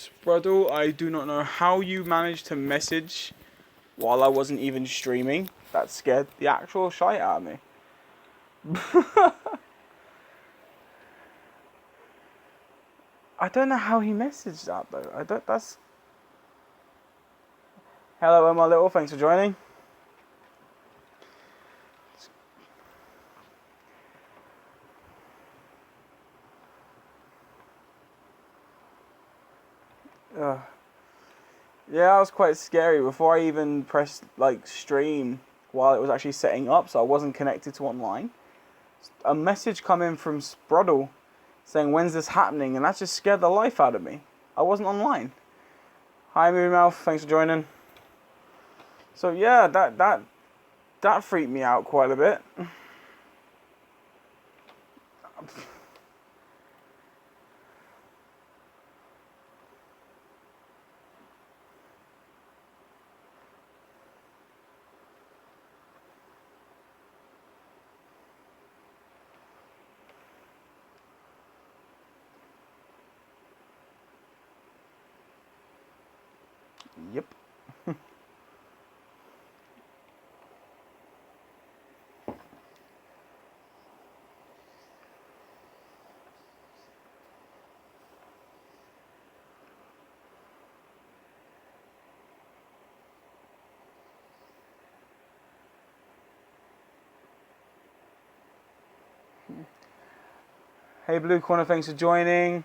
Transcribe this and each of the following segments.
Sproddle, I do not know how you managed to message while I wasn't even streaming. That scared the actual shite out of me. I don't know how he messaged that though. That's... Hello, Omar Little, thanks for joining. Yeah, it was quite scary before I even pressed like stream while it was actually setting up, so I wasn't connected to online. A message come in from Sproddle saying, "When's this happening?" And that just scared the life out of me. I wasn't online. Hi, Movie Mouth, thanks for joining. So yeah, that freaked me out quite a bit. Yep. Hey Blue Corner, thanks for joining.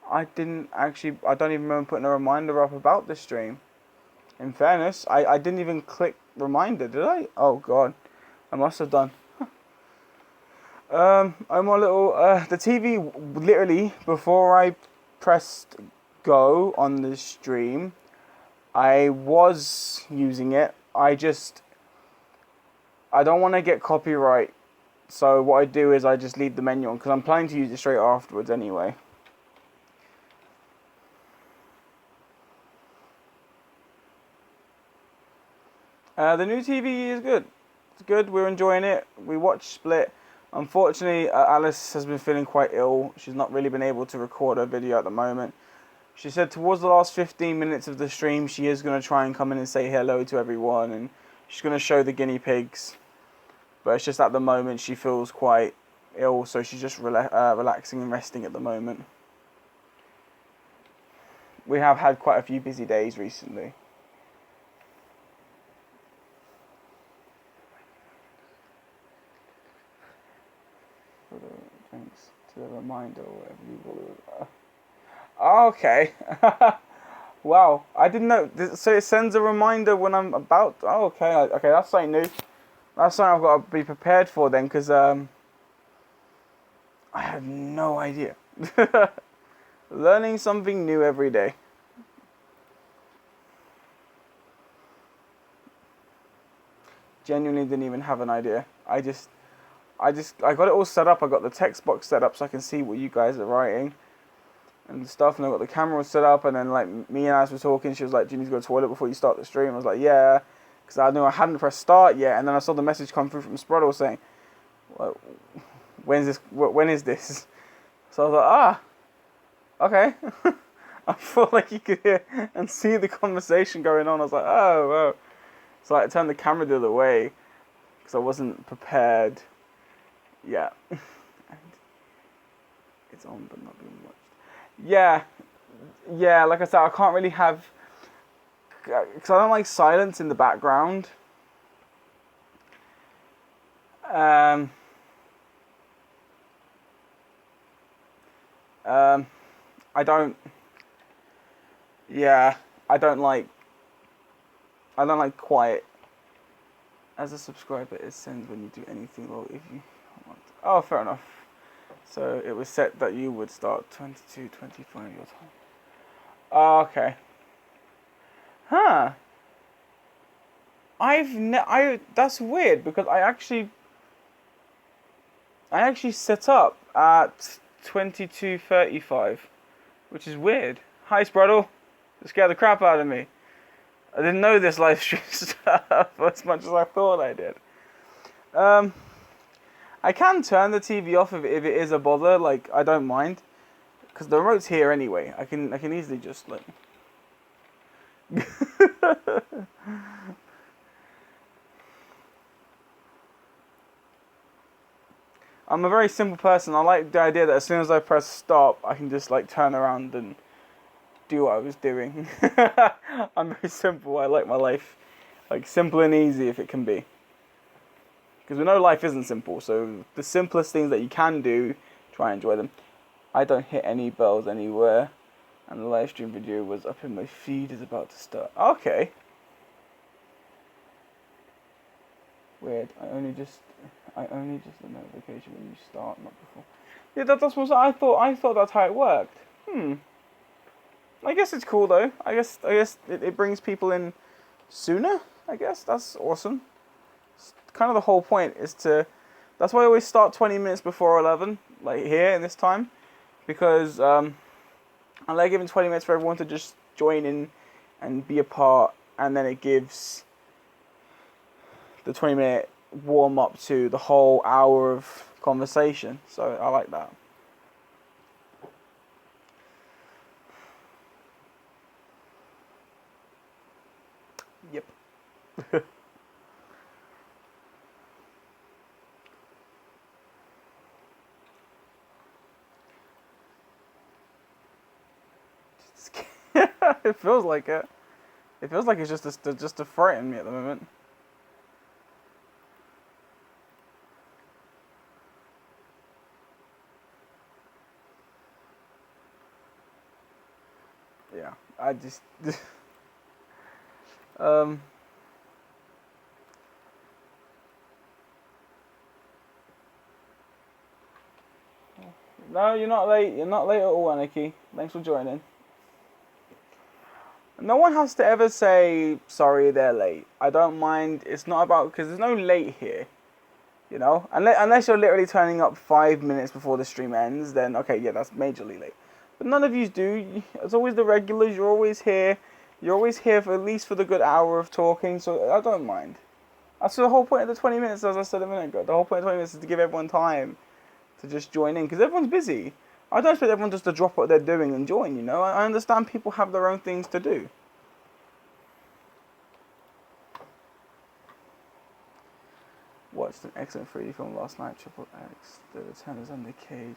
I don't even remember putting a reminder up about the stream. In fairness, I didn't even click reminder, did I? Oh god, I must have done. Omar Little, the TV, literally, before I pressed go on the stream, I was using it. I don't want to get copyright, so what I do is I just leave the menu on, because I'm planning to use it straight afterwards anyway. The new TV is good. It's good, we're enjoying it. We watched Split. Unfortunately, Alice has been feeling quite ill. She's not really been able to record her video at the moment. She said towards the last 15 minutes of the stream, she is going to try and come in and say hello to everyone, and she's going to show the guinea pigs. But it's just at the moment she feels quite ill, so she's just relaxing and resting at the moment. We have had quite a few busy days recently. Thanks to the reminder, whatever you will. Oh, okay. Wow, I didn't know. So it sends a reminder when I'm about. Oh, okay. Okay, that's something new. That's something I've got to be prepared for then, because I have no idea. Learning something new every day. Genuinely didn't even have an idea. I got it all set up. I got the text box set up so I can see what you guys are writing and stuff. And I got the camera set up. And then like me and Alice were talking. She was like, "Do you need to go to the toilet before you start the stream?" I was like, "Yeah," because I knew I hadn't pressed start yet. And then I saw the message come through from Sproddle saying, well, "When is this?" So I was like, okay. I felt like you could hear and see the conversation going on. I was like, oh. So I turned the camera the other way because I wasn't prepared. Yeah. And it's on but not being watched. Yeah, like I said, I can't really have... Because I don't like silence in the background. I don't... Yeah, I don't like quiet. As a subscriber, it sends when you do anything, or if you want. Oh, fair enough. So it was set that you would start 22:25 your time. Oh, okay. Huh. That's weird because I actually set up at 22:35, which is weird. Hi, Sproddle. It scared the crap out of me. I didn't know this live stream stuff as much as I thought I did. I can turn the TV off if it is a bother. Like, I don't mind, because the remote's here anyway. I can easily just like. I'm a very simple person. I like the idea that as soon as I press stop, I can just like turn around and do what I was doing. I'm very simple. I like my life like simple and easy if it can be. Because we know life isn't simple, so the simplest things that you can do, try and enjoy them. I don't hit any bells anywhere, and the live stream video was up in my feed is about to start. Okay. Weird. I only just the notification when you start, not before. Yeah, that's what I thought that's how it worked. I guess it's cool though. I guess it brings people in sooner. I guess that's awesome. It's kind of the whole point is to. That's why I always start 20 minutes before 11, like here in this time, because I like giving 20 minutes for everyone to just join in and be a part, and then it gives the 20-minute warm up to the whole hour of conversation. So I like that. Yep. It feels like it. It feels like it's just to frighten me at the moment. Yeah, I just No, you're not late. You're not late at all, Anarchy. Thanks for joining. No one has to ever say, sorry, they're late. I don't mind. It's not about, because there's no late here. You know? Unless you're literally turning up 5 minutes before the stream ends, then okay, yeah, that's majorly late. But none of you do. It's always the regulars. You're always here. You're always here for at least for the good hour of talking, so I don't mind. That's the whole point of the 20 minutes, as I said a minute ago. The whole point of 20 minutes is to give everyone time to just join in, because everyone's busy. I don't expect everyone just to drop what they're doing and join, you know? I understand people have their own things to do. Watched an excellent 3D film last night, Triple X, The Returners Under Cage.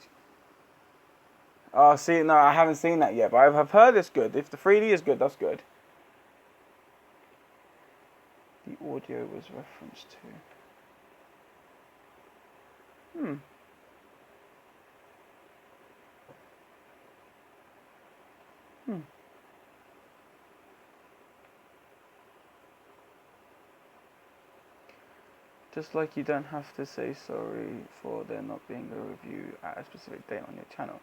Oh, see, no, I haven't seen that yet, but I've heard it's good. If the 3D is good, that's good. The audio was referenced to. Just like you don't have to say sorry for there not being a review at a specific date on your channel.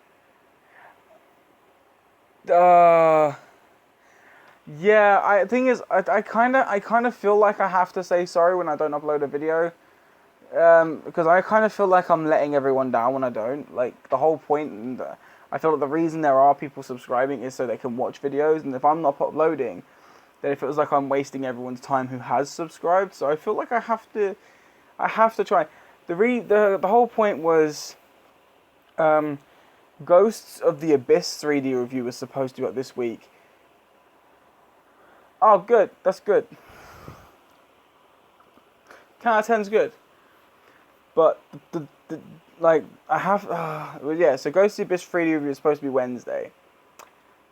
Yeah, thing is, I kind of feel like I have to say sorry when I don't upload a video. Because I kind of feel like I'm letting everyone down when I don't. Like, the whole point, and I feel like the reason there are people subscribing is so they can watch videos, and if I'm not uploading, then it feels like I'm wasting everyone's time who has subscribed. So I feel like I have to try. The whole point was, Ghosts of the Abyss 3D review was supposed to be up this week. Oh, good. That's good. 10 out of 10's good. But so Ghosts of the Abyss 3D review is supposed to be Wednesday.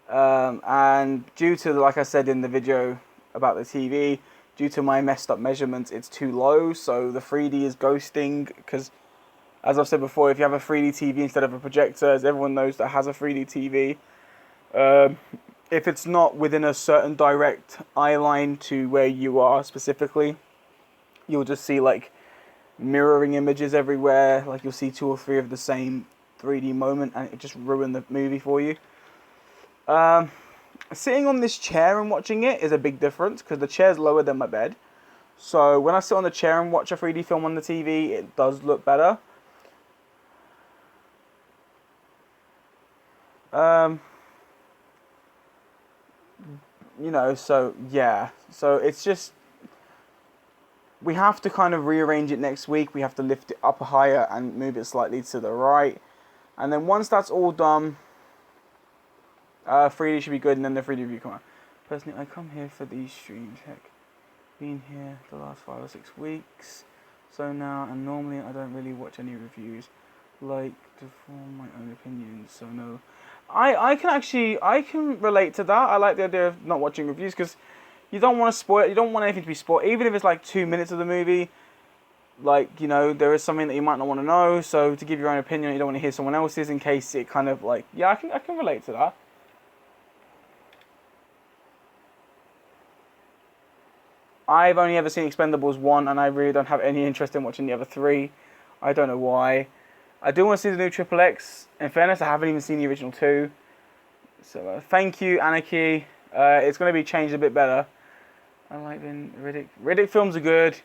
And due to, like I said in the video about the TV, due to my messed up measurements, it's too low, so the 3D is ghosting, because, as I've said before, if you have a 3D TV instead of a projector, as everyone knows that has a 3D TV, if it's not within a certain direct eye line to where you are specifically, you'll just see, like, mirroring images everywhere, like you'll see 2 or 3 of the same 3D moment, and it just ruin the movie for you. Sitting on this chair and watching it is a big difference, because the chair's lower than my bed. So when I sit on the chair and watch a 3D film on the TV, it does look better. You know, so yeah. So it's just, we have to kind of rearrange it next week. We have to lift it up higher and move it slightly to the right. And then once that's all done, 3D should be good, and then the 3D review come out. Personally, I come here for these streams. Heck, been here the last 5 or 6 weeks. So now, and normally I don't really watch any reviews. Like to form my own opinions. So no, I can relate to that. I like the idea of not watching reviews because you don't want to spoil it. You don't want anything to be spoiled, even if it's like 2 minutes of the movie. Like, you know, there is something that you might not want to know. So to give your own opinion, you don't want to hear someone else's in case it kind of like, yeah, I can relate to that. I've only ever seen Expendables 1, and I really don't have any interest in watching the other 3. I don't know why. I do want to see the new Triple X. In fairness, I haven't even seen the original 2. So, thank you, Anarchy. It's going to be changed a bit better. I like the Riddick. Riddick films are good.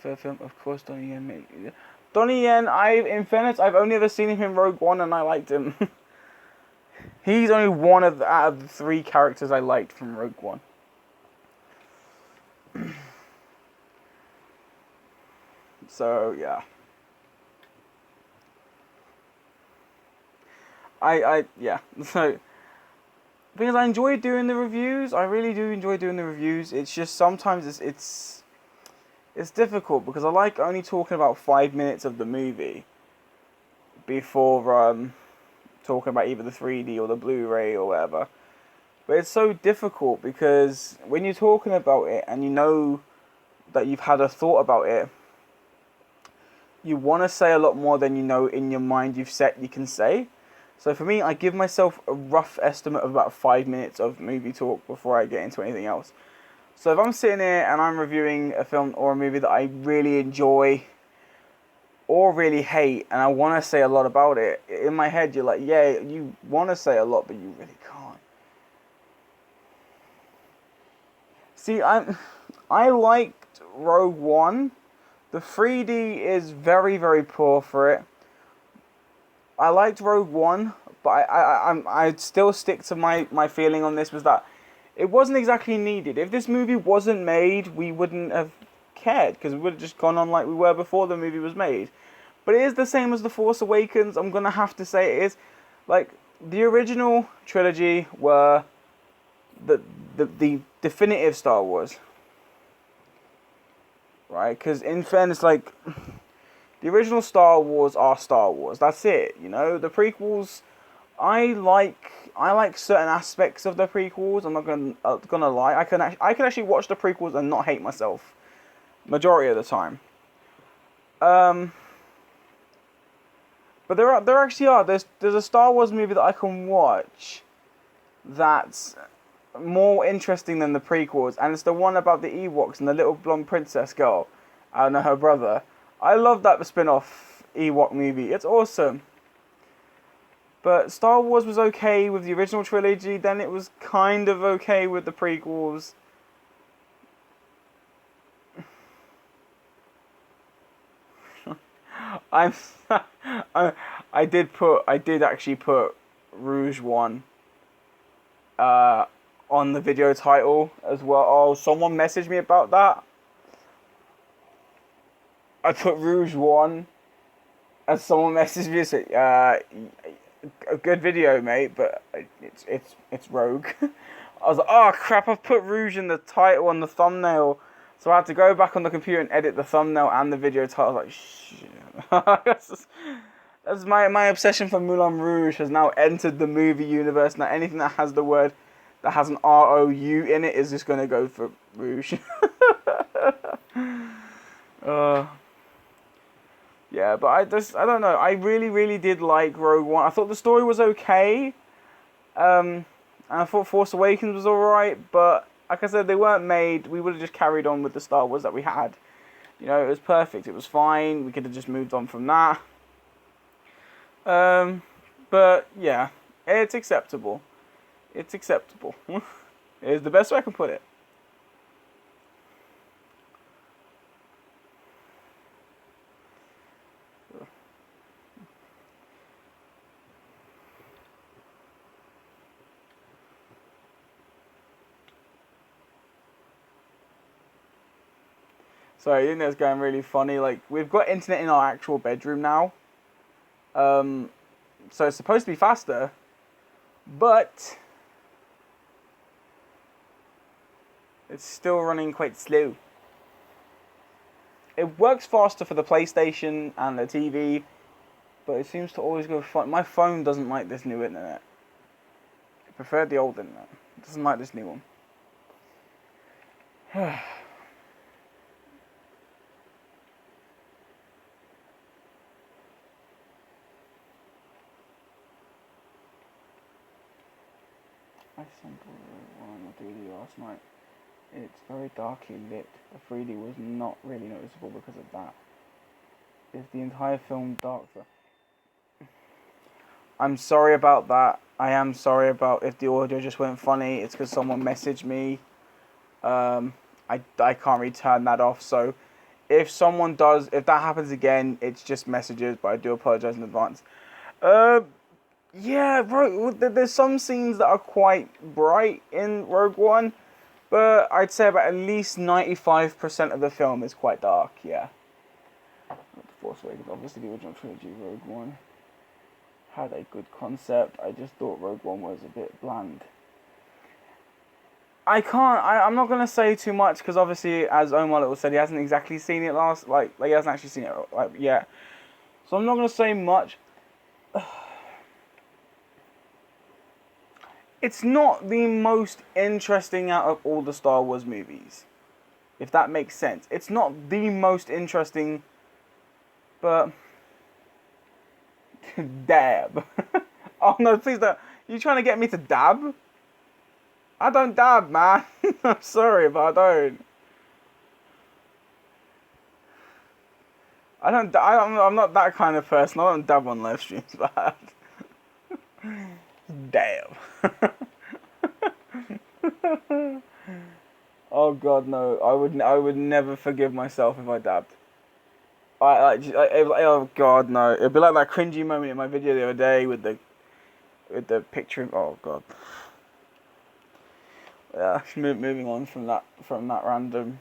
Third film, of course, Donnie Yen. Donnie Yen, in fairness, I've only ever seen him in Rogue One, and I liked him. He's only one out of the 3 characters I liked from Rogue One. So, yeah. Yeah. So, because I enjoy doing the reviews. I really do enjoy doing the reviews. It's just sometimes it's difficult because I like only talking about 5 minutes of the movie before talking about either the 3D or the Blu-ray or whatever. But it's so difficult because when you're talking about it and you know that you've had a thought about it, you want to say a lot more than you know in your mind you've set you can say. So for me, I give myself a rough estimate of about 5 minutes of movie talk before I get into anything else. So if I'm sitting here and I'm reviewing a film or a movie that I really enjoy or really hate and I want to say a lot about it, in my head you're like, yeah, you want to say a lot, but you really can't. See, I liked Rogue One. The 3D is very, very poor for it. I liked Rogue One, but I'd still stick to my feeling on this was that it wasn't exactly needed. If this movie wasn't made, we wouldn't have cared because we would have just gone on like we were before the movie was made. But it is the same as The Force Awakens. I'm going to have to say it is. Like, the original trilogy were the definitive Star Wars. Right? Because in fairness, like, the original Star Wars are Star Wars. That's it, you know? The prequels, I like certain aspects of the prequels. I'm not gonna lie. I can actually watch the prequels and not hate myself. Majority of the time. But there actually are. There's a Star Wars movie that I can watch that's more interesting than the prequels, and it's the one about the Ewoks and the little blonde princess girl and her brother. I love that spin-off Ewok movie. It's awesome. But Star Wars was okay with the original trilogy, then it was kind of okay with the prequels. I did actually put Rouge One on the video title as well. Oh, someone messaged me about that. I put Rouge One, and someone messaged me and said, a good video, mate, but it's Rogue. I was like, oh crap, I've put Rouge in the title on the thumbnail. So I had to go back on the computer and edit the thumbnail and the video title. I was like, shit. That's my obsession for Moulin Rouge has now entered the movie universe. Now anything that has the word, that has an R-O-U in it is just going to go for Rouge. Yeah, but I don't know. I really did like Rogue One. I thought the story was okay. And I thought Force Awakens was alright, but like I said, they weren't made. We would have just carried on with the Star Wars that we had. You know, it was perfect. It was fine. We could have just moved on from that. But yeah, it's acceptable. It's acceptable. It's the best way I can put it. Sorry, the internet's going really funny. Like, we've got internet in our actual bedroom now. So it's supposed to be faster. But it's still running quite slow. It works faster for the PlayStation and the TV. But it seems to always go fun. My phone doesn't like this new internet. I prefer the old internet. It doesn't like this new one. I sampled one or 3D last night. It's very darkly lit. The 3D was not really noticeable because of that. Is the entire film dark? I'm sorry about that. I am sorry about if the audio just went funny. It's because someone messaged me. I can't really turn that off. So if someone does, if that happens again, it's just messages. But I do apologize in advance. Yeah, there's some scenes that are quite bright in Rogue One. But I'd say about at least 95% of the film is quite dark, yeah. The Force Awakens, obviously the original trilogy, Rogue One had a good concept. I just thought Rogue One was a bit bland. I'm not going to say too much because obviously, as Omar Little said, he hasn't exactly seen it he hasn't actually seen it yet. So I'm not going to say much. It's not the most interesting out of all the Star Wars movies, if that makes sense. It's not the most interesting, but dab. Oh no, please don't. You trying to get me to dab? I don't dab, man. I'm sorry, but I don't. I'm not that kind of person. I don't dab on live streams, but damn. Oh god, no! I would never forgive myself if I dabbed. Oh god, no! It'd be like that cringy moment in my video the other day with the picture. Oh god. Yeah, moving on from that random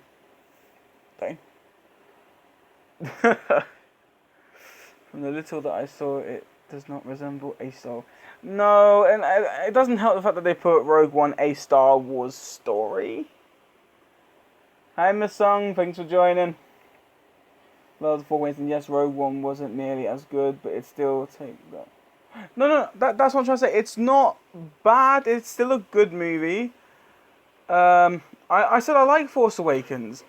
thing. From the little that I saw, it does not resemble a Star. No, and it doesn't help the fact that they put Rogue One a Star Wars story. Hi, Miss Sung, thanks for joining. Lord of the Four and yes, Rogue One wasn't nearly as good, but it still take that. No, that's what I'm trying to say. It's not bad. It's still a good movie. I said I like Force Awakens.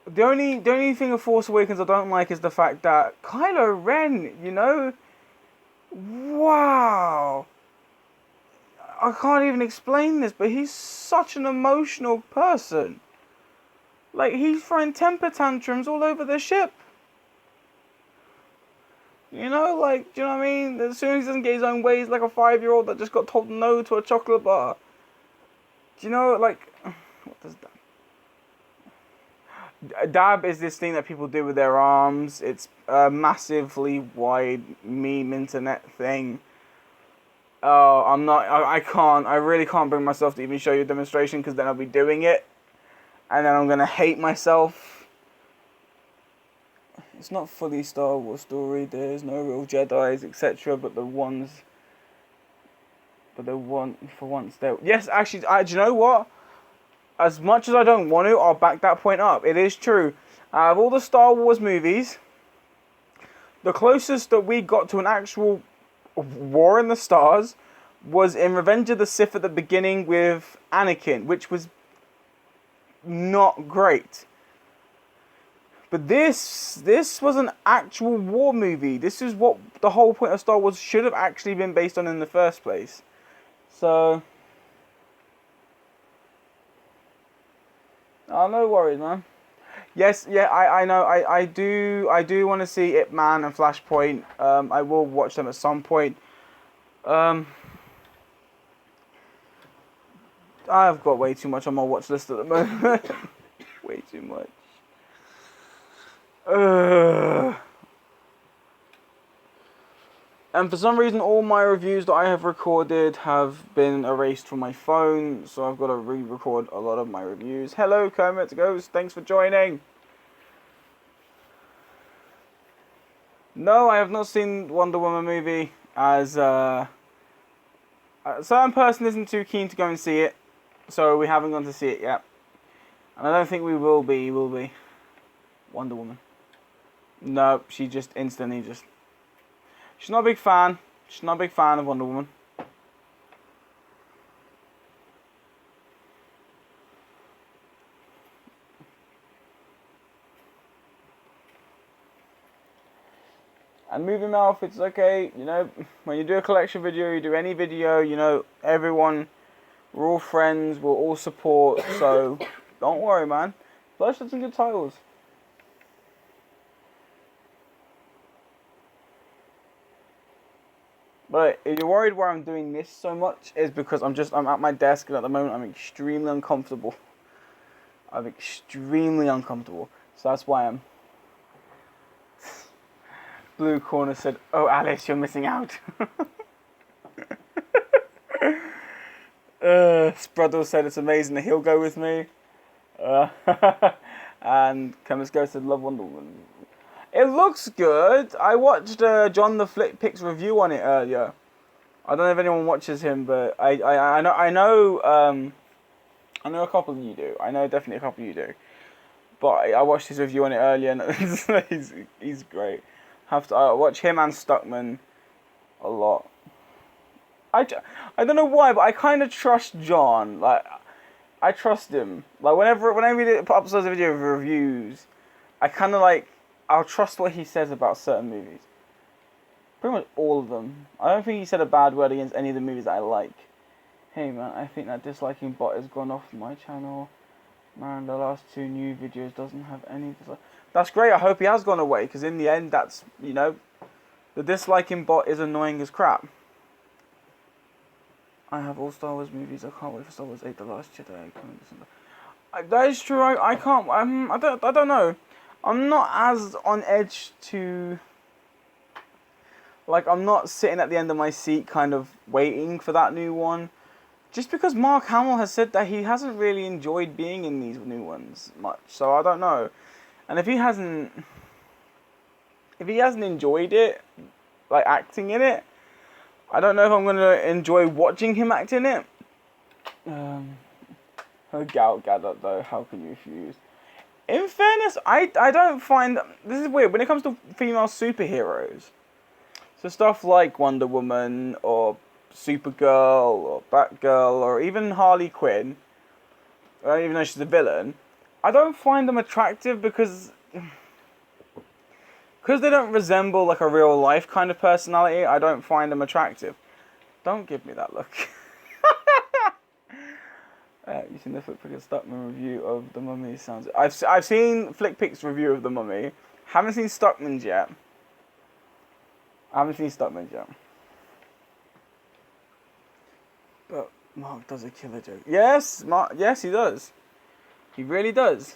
The only thing of Force Awakens I don't like is the fact that Kylo Ren, wow. I can't even explain this, but he's such an emotional person. Like, he's throwing temper tantrums all over the ship. Do you know what I mean? As soon as he doesn't get his own way, he's like a 5-year-old that just got told no to a chocolate bar. Do you know, what does that? Dab is this thing that people do with their arms. It's a massively wide meme internet thing. Oh, I really can't bring myself to even show you a demonstration because then I'll be doing it. And then I'm going to hate myself. It's not fully Star Wars story. There's no real Jedis, etc. But for once, there. Yes, actually, do you know what? As much as I don't want to, I'll back that point up. It is true. Out of all the Star Wars movies, the closest that we got to an actual war in the stars was in Revenge of the Sith at the beginning with Anakin, which was not great. But this was an actual war movie. This is what the whole point of Star Wars should have actually been based on in the first place. So, oh, no worries, man. Yes, yeah, I know. I do want to see Ip Man and Flashpoint. I will watch them at some point. I've got way too much on my watch list at the moment. Way too much. And for some reason, all my reviews that I have recorded have been erased from my phone, so I've got to re-record a lot of my reviews. Hello, Kermits Ghost. Thanks for joining. No, I have not seen Wonder Woman movie, as a certain person isn't too keen to go and see it, so we haven't gone to see it yet. And I don't think we will be, Wonder Woman. No, she just instantly just... She's not a big fan. She's not a big fan of Wonder Woman. And movie mouth, it's okay, you know, when you do a collection video, you do any video, you know, everyone, we're all friends, we'll all support, so don't worry, man. Plus, some good titles. But if you're worried why I'm doing this so much, is because I'm at my desk, and at the moment I'm extremely uncomfortable. I'm extremely uncomfortable, so that's why I'm... Blue Corner said, "Oh, Alice, you're missing out." Sprudle said, "It's amazing that he'll go with me." And Kermits Ghost said, "Love Wonder Woman." It looks good. I watched John the Flick Picks review on it earlier. I don't know if anyone watches him, but I know a couple of you do. I know definitely a couple of you do. But I watched his review on it earlier, and he's great. Have to watch him and Stuckman a lot. I don't know why, but I kind of trust John. Like, I trust him. Like, whenever he uploads a video of reviews, I kind of like, I'll trust what he says about certain movies. Pretty much all of them. I don't think he said a bad word against any of the movies that I like. Hey man, I think that disliking bot has gone off my channel. Man, the last 2 new videos doesn't have any dislike. That's great, I hope he has gone away, because in the end, that's, you know, the disliking bot is annoying as crap. I have all Star Wars movies, I can't wait for Star Wars 8, The Last Jedi. That is true, I can't, I don't know. I'm not as on edge to, like, I'm not sitting at the end of my seat kind of waiting for that new one. Just because Mark Hamill has said that he hasn't really enjoyed being in these new ones much, so I don't know. And if he hasn't enjoyed it, like acting in it, I don't know if I'm going to enjoy watching him act in it. Gal Gadot though, how can you refuse? In fairness, I don't find, this is weird, when it comes to female superheroes, so stuff like Wonder Woman, or Supergirl, or Batgirl, or even Harley Quinn, even though she's a villain, I don't find them attractive because they don't resemble like a real life kind of personality. I don't find them attractive. Don't give me that look. You seen the Flick Pick's Stuckman review of The Mummy? Sounds. I've seen Flick Pick's review of The Mummy. Haven't seen Stuckman's yet. But Mark does a killer joke. Yes, Mark. Yes, he does. He really does.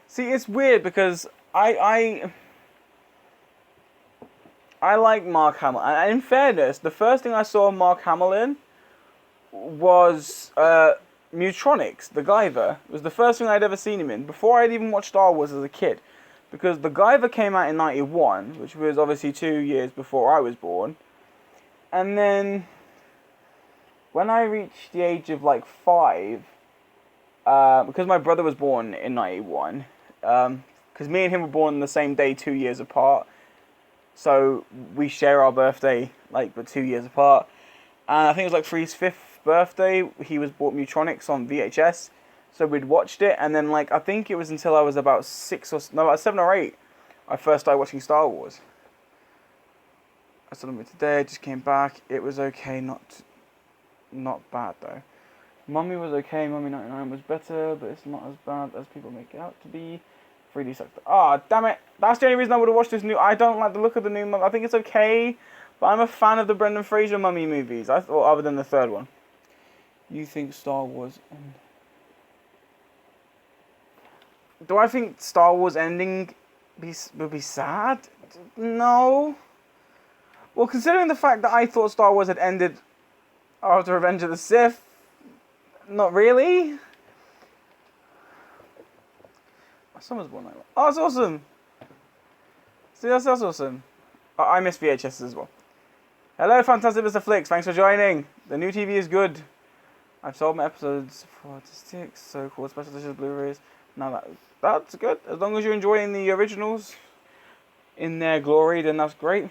See, it's weird because I like Mark Hamill. And in fairness, the first thing I saw Mark Hamill in was Mutronics, the Guyver. It was the first thing I'd ever seen him in, before I'd even watched Star Wars as a kid. Because the Guyver came out in 91, which was obviously 2 years before I was born. And then, when I reached the age of like 5, because my brother was born in 91, because me and him were born on the same day 2 years apart, so we share our birthday, like, but 2 years apart, and I think it was like for his 5th birthday, he was bought Mutronics on VHS, so we'd watched it, and then, like, I think it was until I was about 7 or 8, I first started watching Star Wars. I saw them today, I just came back, it was okay, not bad though. Mummy was okay, Mummy 99 was better, but it's not as bad as people make it out to be. 3D sucked. Ah, damn it! That's the only reason I would have watched this new. I don't like the look of the new Mummy. I think it's okay, but I'm a fan of the Brendan Fraser Mummy movies. I thought, other than the third one. You think Star Wars? Do I think Star Wars ending would be sad? No. Well, considering the fact that I thought Star Wars had ended after Revenge of the Sith. Not really. My son was born like that. Oh, that's awesome. See, that's awesome. I miss VHS as well. Hello, Fantastic Mr. Flicks. Thanks for joining. The new TV is good. I've sold my episodes 4 to 6. So cool. Special editions, Blu-rays. Now that's good. As long as you're enjoying the originals in their glory, then that's great.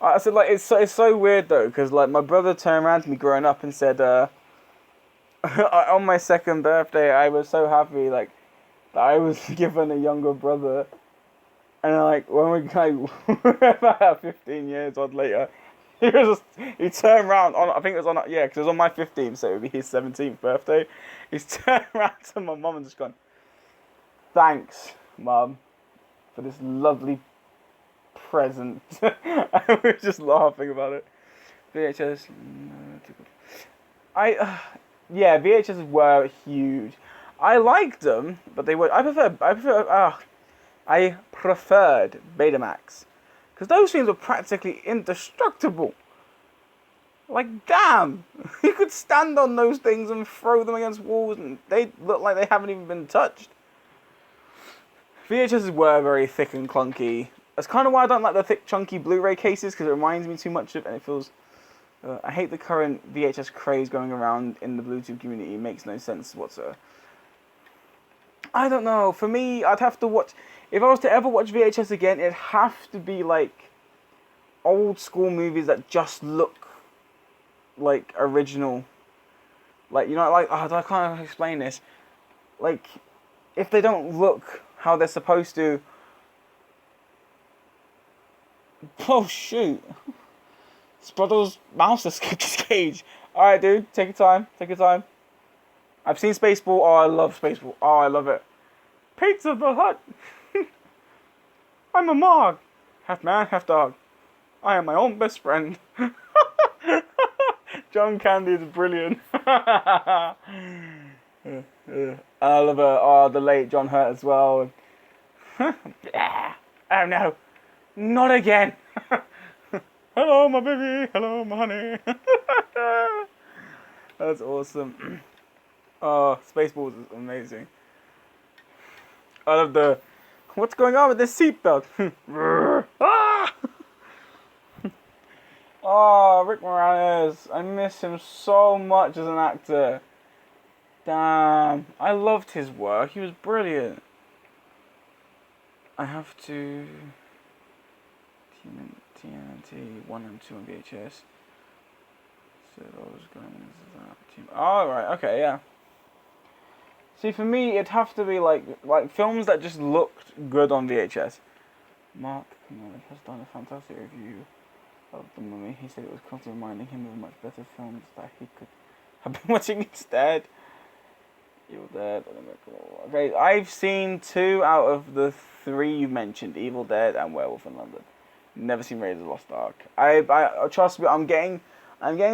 I said, like, it's so weird though, because like my brother turned around to me growing up and said, on my 2nd birthday, I was so happy like that I was given a younger brother, and like when we about 15 years odd later, he turned around on, I think it was on, yeah, because it was on my 15th, so it would be his 17th birthday. He's turned around to my mum and just gone, "Thanks, Mum, for this lovely present." I was just laughing about it. VHS, yeah, VHS were huge. I liked them, but they were. I preferred Betamax, because those things were practically indestructible. Like, damn, you could stand on those things and throw them against walls, and they look like they haven't even been touched. VHSs were very thick and clunky. That's kind of why I don't like the thick, chunky Blu-ray cases, because it reminds me too much of, and it feels... I hate the current VHS craze going around in the Bluetooth community. It makes no sense whatsoever. I don't know. For me, I'd have to watch... If I was to ever watch VHS again, it'd have to be, like, old school movies that just look like original. Like, you know, like... Oh, I can't explain this. Like, if they don't look how they're supposed to... Oh, shoot. Sprottle's mouse escaped his cage. Alright, dude. Take your time. Take your time. I've seen Spaceball. Oh, I love Spaceball. Oh, I love it. Pizza the Hut. I'm a Mog. Half man, half dog. I am my own best friend. John Candy is brilliant. I love the late John Hurt as well. Oh no. Not again. Hello, my baby. Hello, my honey. That's awesome. Oh, Spaceballs is amazing. I love the... What's going on with this seatbelt? Ah! Oh, Rick Moranis. I miss him so much as an actor. Damn. I loved his work. He was brilliant. I have to... TNT 1 and 2 on VHS. So I was going into that. Oh, right. Okay, yeah. See, for me, it'd have to be like films that just looked good on VHS. Mark Kermits has done a fantastic review of The Mummy. He said it was constantly reminding him of much better films that he could have been watching instead. Evil Dead. Okay, I've seen 2 out of the 3 you mentioned: Evil Dead and Werewolf in London. Never seen Raiders of the Lost Ark. I trust me. I'm getting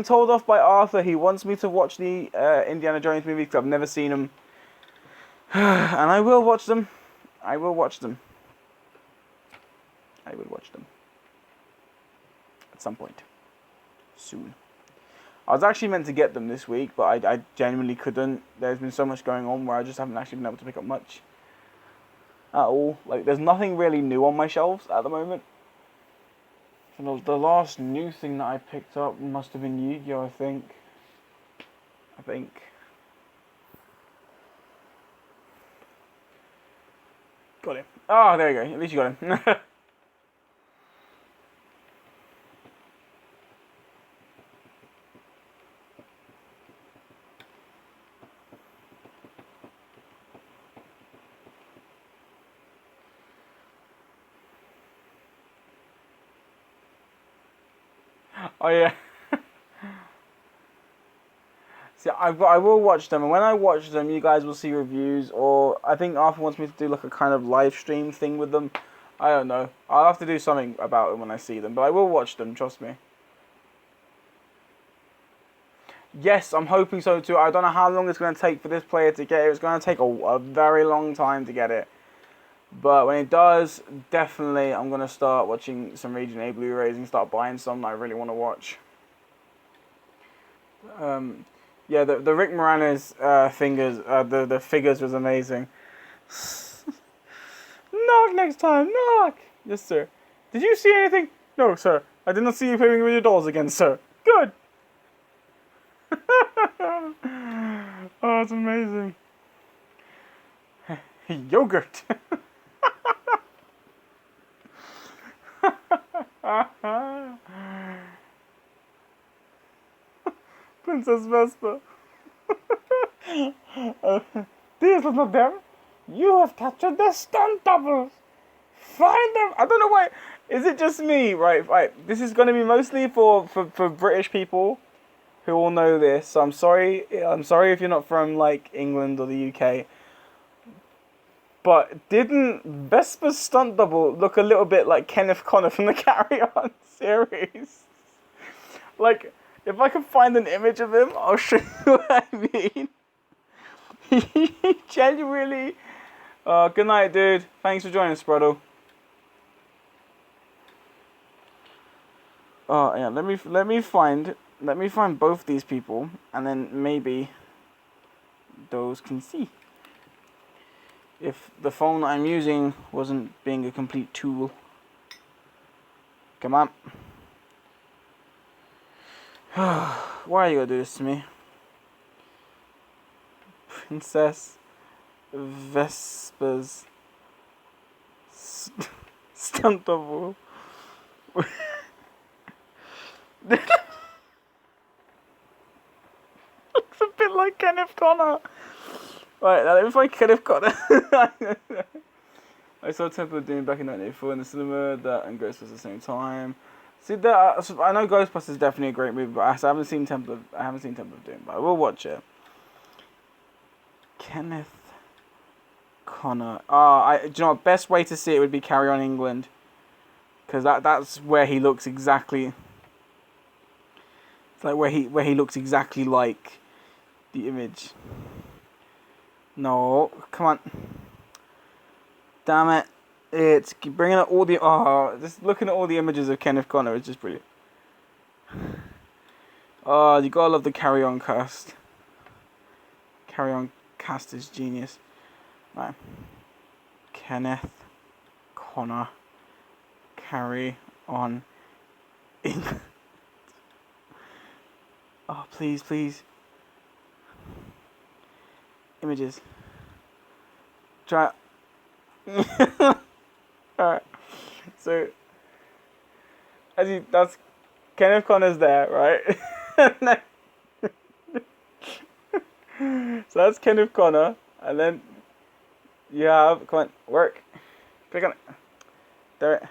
told off by Arthur. He wants me to watch the Indiana Jones movies because I've never seen them. And I will watch them. I will watch them. I will watch them. At some point. Soon. I was actually meant to get them this week, but I genuinely couldn't. There's been so much going on where I just haven't actually been able to pick up much. At all. Like, there's nothing really new on my shelves at the moment. So the last new thing that I picked up must have been Yu-Gi-Oh, I think. Got him. Oh, there you go. At least you got him. Oh, yeah. See, I will watch them, and when I watch them, you guys will see reviews, or I think Arthur wants me to do like a kind of live stream thing with them. I don't know. I'll have to do something about them when I see them, but I will watch them, trust me. Yes, I'm hoping so too. I don't know how long it's going to take for this player to get it. It's going to take a very long time to get it. But when it does, definitely I'm going to start watching some Region A Blu-rays and start buying some that I really want to watch. Yeah, the Rick Moranis the figures was amazing. Knock next time, knock! Yes, sir. Did you see anything? No, sir. I did not see you playing with your dolls again, sir. Good. Oh, it's amazing. Yogurt. Princess Vespa. This is not them. You have captured the stunt doubles. Find them. I don't know why. Is it just me? Right. This is going to be mostly for British people who all know this. So I'm sorry if you're not from like England or the UK. But didn't Vespa's stunt double look a little bit like Kenneth Connor from the Carry On series? Like, if I can find an image of him, I'll show you what I mean. He genuinely... good night, dude. Thanks for joining us, brother. Oh, yeah, let me find both these people, and then maybe those can see. If the phone I'm using wasn't being a complete tool. Come on. Why are you gonna do this to me? Princess Vespa's stunt double. Looks a bit like Kenneth Connor. Right, now let me find Kenneth Connor. I saw Temple of Doom back in 1984 in the cinema. That and Ghostbusters at the same time. See that? I know Ghostbusters is definitely a great movie, but I haven't seen Temple of Doom. But I will watch it. Kenneth Connor. Do you know what? Best way to see it would be Carry On England, because that's where he looks exactly. It's like where he looks exactly like the image. No, come on. Damn it. It's bringing up all the... Oh, just looking at all the images of Kenneth Connor is just brilliant. Oh, you gotta love the Carry On cast. Carry On cast is genius. Right. Kenneth Connor. Carry On. Oh, please. Images. Try. Alright. So, that's Kenneth Connor's there, right? So that's Kenneth Connor, and then you have, come on, work. Click on it. There.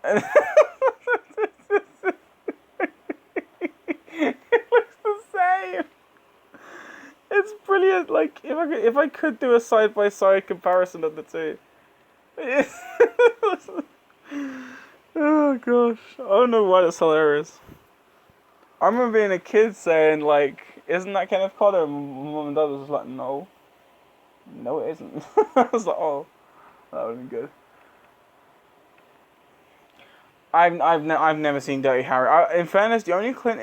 It looks the same. It's brilliant. Like if I could do a side by side comparison of the two. Oh gosh, I don't know why that's hilarious. I remember being a kid saying like, "Isn't that Kenneth Connor?" And mum and dad was just like, "No, it isn't." I was like, "Oh, that would have been good." I've never seen Dirty Harry. In fairness, the only Clint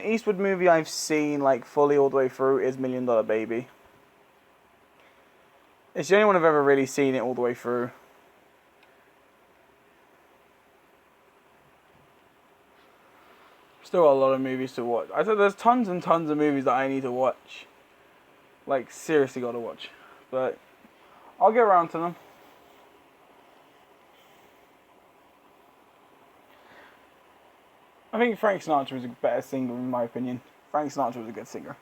Eastwood movie I've seen like fully all the way through is $1 Million Baby. It's the only one I've ever really seen it all the way through. Still got a lot of movies to watch. I said there's tons and tons of movies that I need to watch. Like seriously got to watch, but I'll get around to them. I think Frank Sinatra was a better singer in my opinion. Frank Sinatra was a good singer.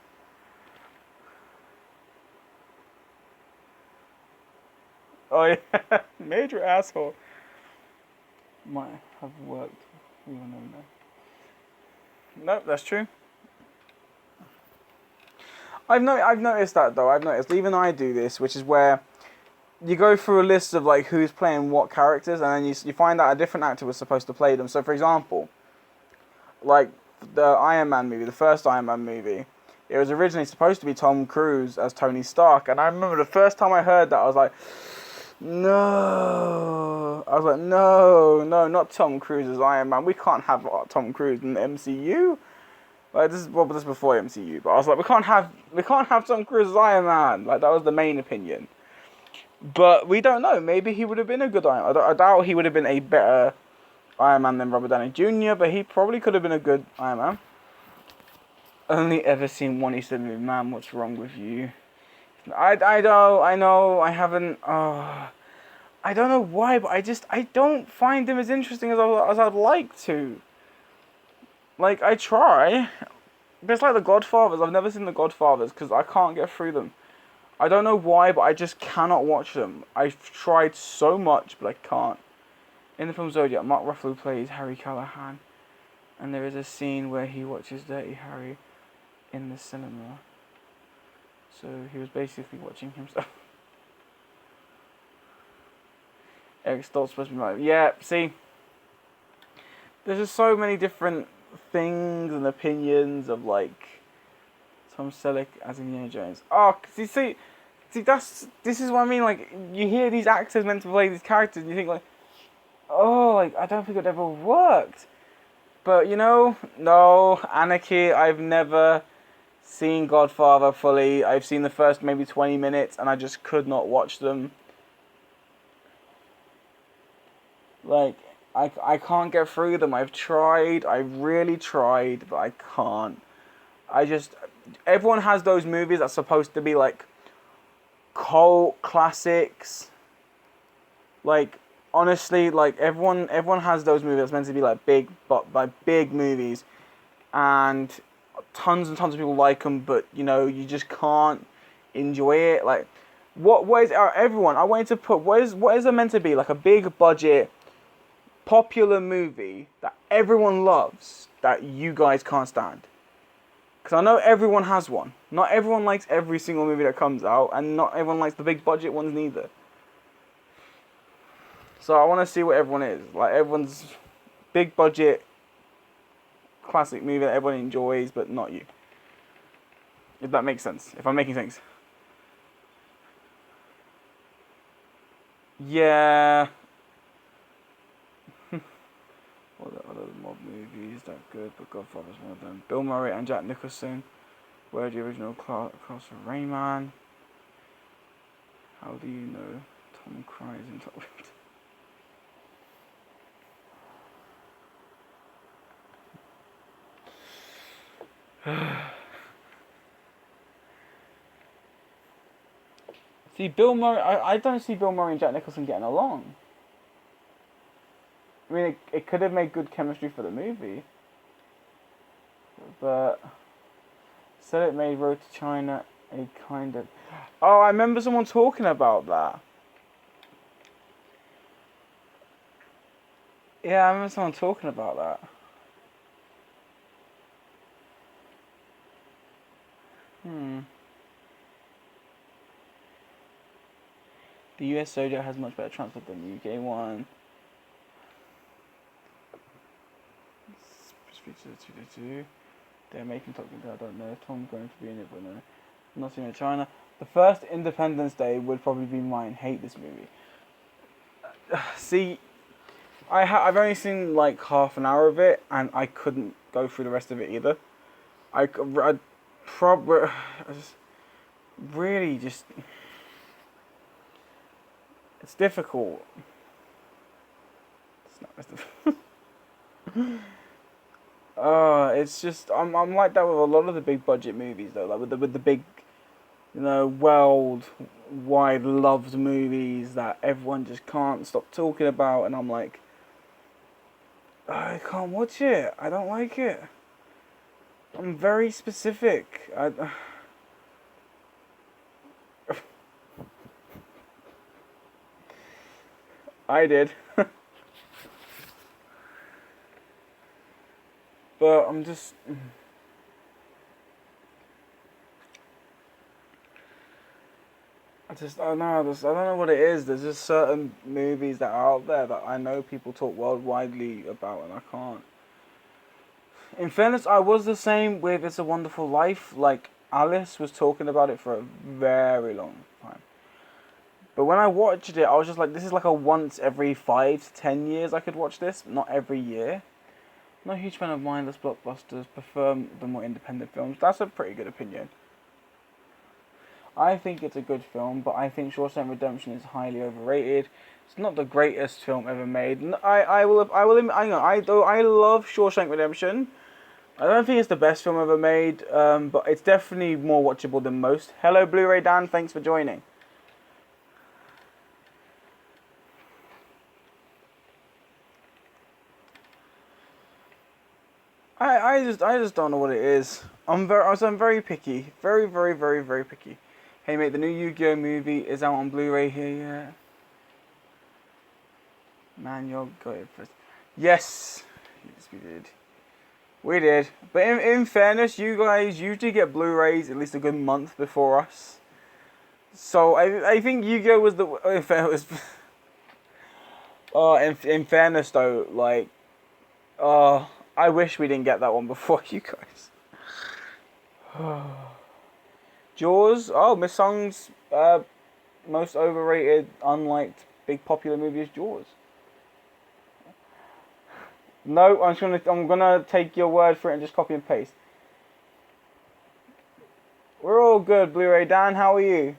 Oh yeah, major asshole. Might have worked. We will never know. Nope, that's true. I've noticed that though. Even I do this, which is where you go through a list of like who's playing what characters, and then you find out a different actor was supposed to play them. So for example, like the Iron Man movie, the first Iron Man movie, it was originally supposed to be Tom Cruise as Tony Stark, and I remember the first time I heard that, I was like, no, not Tom Cruise as Iron Man. We can't have Tom Cruise in the MCU. Like this is before MCU, but I was like, we can't have Tom Cruise as Iron Man. Like that was the main opinion. But we don't know. Maybe he would have been a good Iron Man. I doubt he would have been a better Iron Man than Robert Downey Jr., but he probably could have been a good Iron Man. Only ever seen one Easter movie, man. What's wrong with you? I know, I haven't. I don't know why, but I don't find them as interesting as I'd like to. Like, I try. But it's like The Godfathers. I've never seen The Godfathers because I can't get through them. I don't know why, but I just cannot watch them. I've tried so much, but I can't. In the film Zodiac, Mark Ruffalo plays Harry Callahan. And there is a scene where he watches Dirty Harry in the cinema. So he was basically watching himself. Eric Stoltz supposed to be like, yeah, see? There's just so many different things and opinions of, like, Tom Selleck as Indiana Jones. Oh, see, this is what I mean, like, you hear these actors meant to play these characters, and you think, like, oh, like, I don't think it ever worked. But, you know, no, Anarchy, I've never seen Godfather fully. I've seen the first maybe 20 minutes, and I just could not watch them. Like, I can't get through them. I've tried. I've really tried, but I can't. Everyone has those movies that's supposed to be, like, cult classics. Like, honestly, like, everyone has those movies that's meant to be, like, big movies. And tons and tons of people like them, but, you know, you just can't enjoy it. Like, what is everyone? I wanted to put, what is it meant to be? Like, a big budget, popular movie that everyone loves that you guys can't stand. Because I know everyone has one. Not everyone likes every single movie that comes out, and not everyone likes the big budget ones neither. So I want to see what everyone is. Like, everyone's big budget classic movie that everyone enjoys, but not you. If that makes sense. If I'm making sense. Yeah. What are the mob movies that good, but Godfather's one of them. Bill Murray and Jack Nicholson were the original cast of Rayman. How do you know Tom Cruise in Top See, Bill Murray, I don't see Bill Murray and Jack Nicholson getting along. I mean, it could have made good chemistry for the movie. But said it made Road to China a kind of... Oh, I remember someone talking about that. Yeah, I remember someone talking about that. The US Zodiac has much better transport than the UK one. They're making Top Gun. I don't know if Tom's going to be in it, but no. Not seen in China. The first Independence Day would probably be mine. Hate this movie. See, I've only seen like half an hour of it, and I couldn't go through the rest of it either. I just really just... It's difficult. It's not... it's just I'm like that with a lot of the big budget movies though, like with the big, you know, worldwide loved movies that everyone just can't stop talking about, and I'm like, I can't watch it. I don't like it. I'm very specific. I did. But I'm just... I don't know. I don't know what it is. There's just certain movies that are out there that I know people talk worldwidely about, and I can't. In fairness, I was the same with It's a Wonderful Life. Like, Alice was talking about it for a very long time. But when I watched it, I was just like, this is like a once every 5 to 10 years I could watch this, not every year. Not a huge fan of mindless blockbusters. Prefer the more independent films. That's a pretty good opinion. I think it's a good film, but I think Shawshank Redemption is highly overrated. It's not the greatest film ever made. I love Shawshank Redemption. I don't think it's the best film ever made, but it's definitely more watchable than most. Hello, Blu-ray Dan. Thanks for joining. I just don't know what it is. I'm very picky. Very picky. Hey mate, the new Yu-Gi-Oh movie is out on Blu-ray here, yeah. Man, you're good. Yes, we did. We did. But in fairness, you guys usually get Blu-rays at least a good month before us. So I think Yu-Gi-Oh was the... in fairness though, like... I wish we didn't get that one before you guys. Jaws. Oh, Miss Song's most overrated, unliked, big popular movie is Jaws. No, I'm gonna take your word for it and just copy and paste. We're all good, Blu-ray Dan. How are you?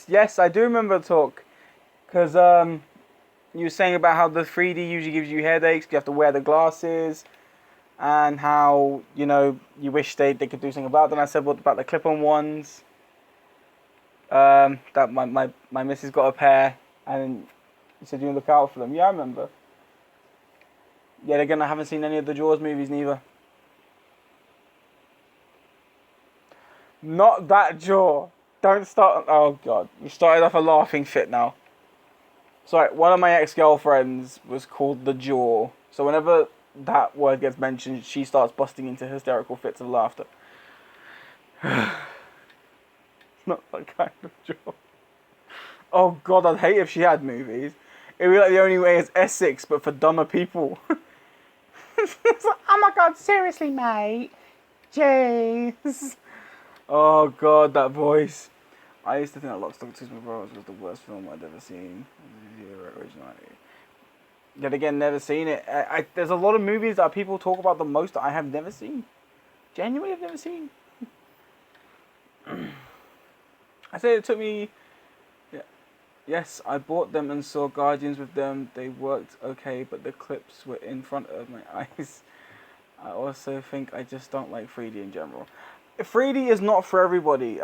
Yes, I do remember the talk. Because you were saying about how the 3D usually gives you headaches, you have to wear the glasses, and how, you wish they could do something about them. I said, what about the clip-on ones? That my missus got a pair, and you said you look out for them. Yeah, I remember. Yet again, I haven't seen any of the Jaws movies neither. Not that jaw. Don't start. Oh god, you started off a laughing fit now. Sorry, one of my ex-girlfriends was called the Jaw. So whenever that word gets mentioned, she starts busting into hysterical fits of laughter. Not that kind of Jaw. Oh god, I'd hate if she had movies. It'd be like The Only Way is Essex, but for dumber people. It's like, oh my god, seriously, mate. Jeez. Oh god, that voice. I used to think that Lock, Stock, Two Smoking Barrels was the worst film I'd ever seen. Zero originality. Yet again, never seen it. There's a lot of movies that people talk about the most that I have never seen. Genuinely, I've never seen. I say it took me... Yeah. Yes, I bought them and saw Guardians with them. They worked okay, but the clips were in front of my eyes. I also think I just don't like 3D in general. 3D is not for everybody.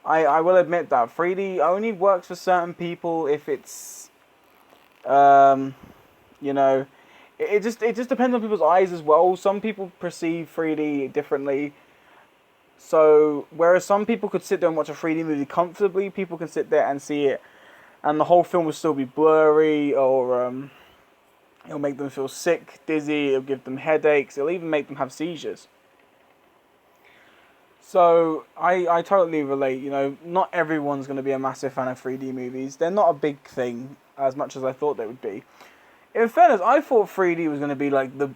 I will admit that 3D only works for certain people if it's, it just depends on people's eyes as well. Some people perceive 3D differently. So whereas some people could sit there and watch a 3D movie comfortably, people can sit there and see it, and the whole film will still be blurry, or it'll make them feel sick, dizzy. It'll give them headaches. It'll even make them have seizures. So, I totally relate, not everyone's going to be a massive fan of 3D movies. They're not a big thing, as much as I thought they would be. In fairness, I thought 3D was going to be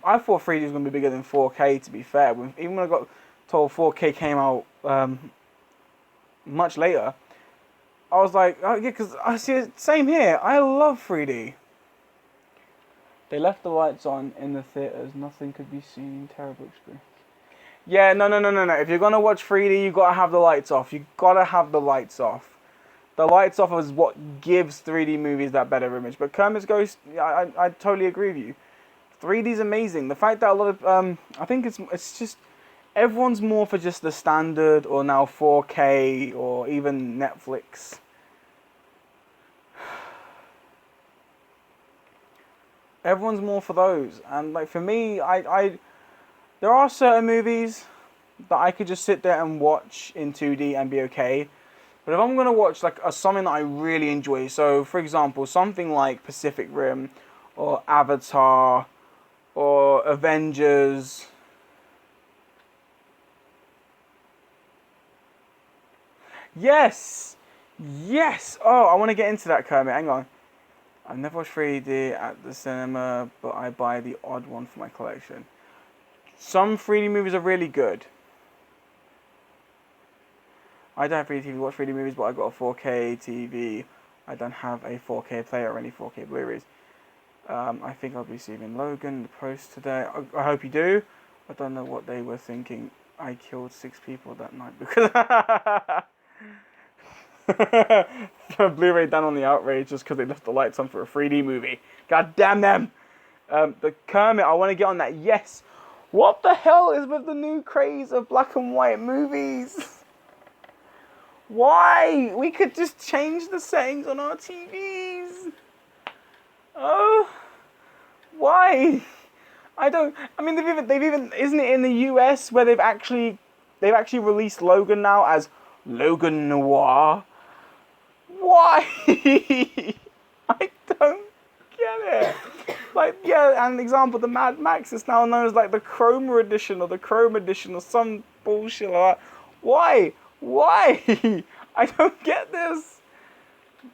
I thought 3D was going to be bigger than 4K, to be fair. Even when I got told 4K came out much later, I was like, oh yeah, because I see it, same here, I love 3D. They left the lights on in the theaters, nothing could be seen, terrible experience. Yeah, no. If you're going to watch 3D, you've got to have the lights off. You've got to have the lights off. The lights off is what gives 3D movies that better image. But Kermits Ghost, I totally agree with you. 3D is amazing. The fact that a lot of... I think it's just... Everyone's more for just the standard, or now 4K, or even Netflix. Everyone's more for those. And like for me, there are certain movies that I could just sit there and watch in 2D and be okay. But if I'm going to watch like something that I really enjoy, so for example, something like Pacific Rim, or Avatar, or Avengers. Yes! Oh, I want to get into that, Kermit. Hang on. I've never watched 3D at the cinema, but I buy the odd one for my collection. Some 3D movies are really good. I don't have 3D TV to watch 3D movies, but I got a 4K TV. I don't have a 4K player or any 4K Blu-rays. I think I'll be receiving Logan in the post today. I hope you do. I don't know what they were thinking. I killed 6 people that night because Blu-ray down on the outrage just because they left the lights on for a 3D movie. God damn them! The Kermit, I want to get on that. Yes! What the hell is with the new craze of black and white movies? Why? We could just change the settings on our TVs. Oh, why? I mean, they've even, isn't it in the US where they've actually released Logan now as Logan Noir? Why? I don't get it. Like, yeah, an example, the Mad Max is now known as like the Chroma edition or the Chrome edition or some bullshit like that. Why? Why? I don't get this.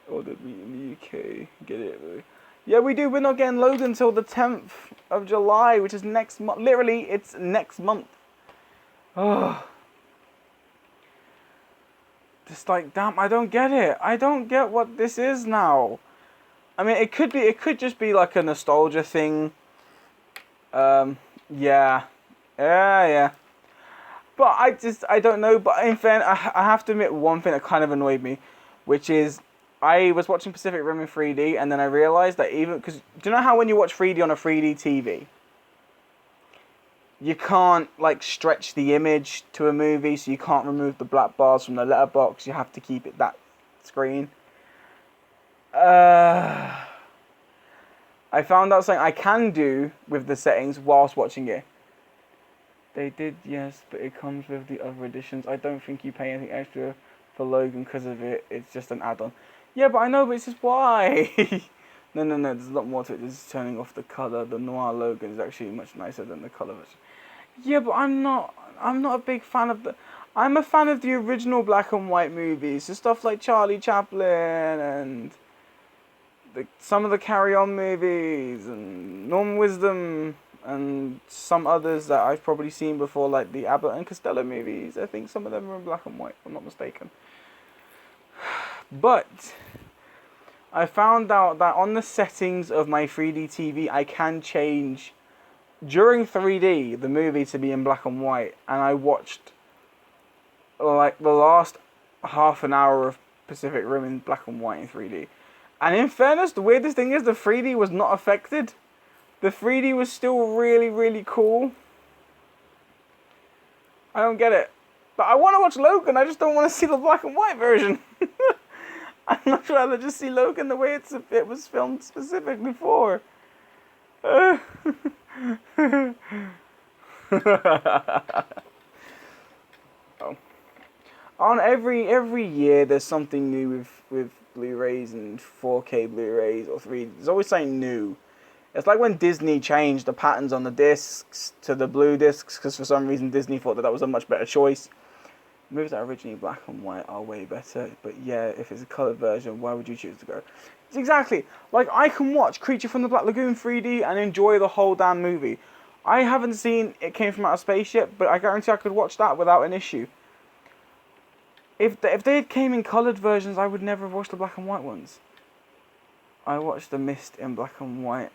Ordered me in the UK. Get it? Yeah, we do. We're not getting Logan until the 10th of July, which is next month. Literally, it's next month. Oh. Just like, damn, I don't get it. I don't get what this is now. I mean, it could just be like a nostalgia thing. Yeah. But I don't know. But in fairness, I have to admit one thing that kind of annoyed me, which is I was watching Pacific Rim in 3D, and then I realized that because do you know how when you watch 3D on a 3D TV, you can't like stretch the image to a movie, so you can't remove the black bars from the letterbox. You have to keep it that screen. I found out something I can do with the settings whilst watching it. They did, yes, but it comes with the other editions. I don't think you pay anything extra for Logan because of it. It's just an add-on. Yeah, but I know, but it's just why? No, there's a lot more to it. This is turning off the colour. The Noir Logan is actually much nicer than the colour version. Yeah, but I'm not a big fan of the... I'm a fan of the original black and white movies. So stuff like Charlie Chaplin and some of the Carry On movies and Norman Wisdom and some others that I've probably seen before, like the Abbott and Costello movies. I think some of them are in black and white, if I'm not mistaken. But I found out that on the settings of my 3D TV, I can change during 3D the movie to be in black and white, and I watched like the last half an hour of Pacific Rim in black and white in 3D. And in fairness, the weirdest thing is the 3D was not affected. The 3D was still really, really cool. I don't get it. But I want to watch Logan, I just don't want to see the black and white version. I'd much rather just see Logan the way it was filmed specifically for. Oh. On every year there's something new with Blu-rays and 4K Blu-rays or 3D. There's always something new. It's like when Disney changed the patterns on the discs to the blue discs because for some reason Disney thought that was a much better choice. Movies that are originally black and white are way better, but yeah, if it's a colored version, why would you choose to go? It's exactly like I can watch Creature from the Black Lagoon 3D and enjoy the whole damn movie. I haven't seen It Came from Outer Space yet, but I guarantee I could watch that without an issue. If they had came in colored versions, I would never have watched the black and white ones. I watched The Mist in black and white,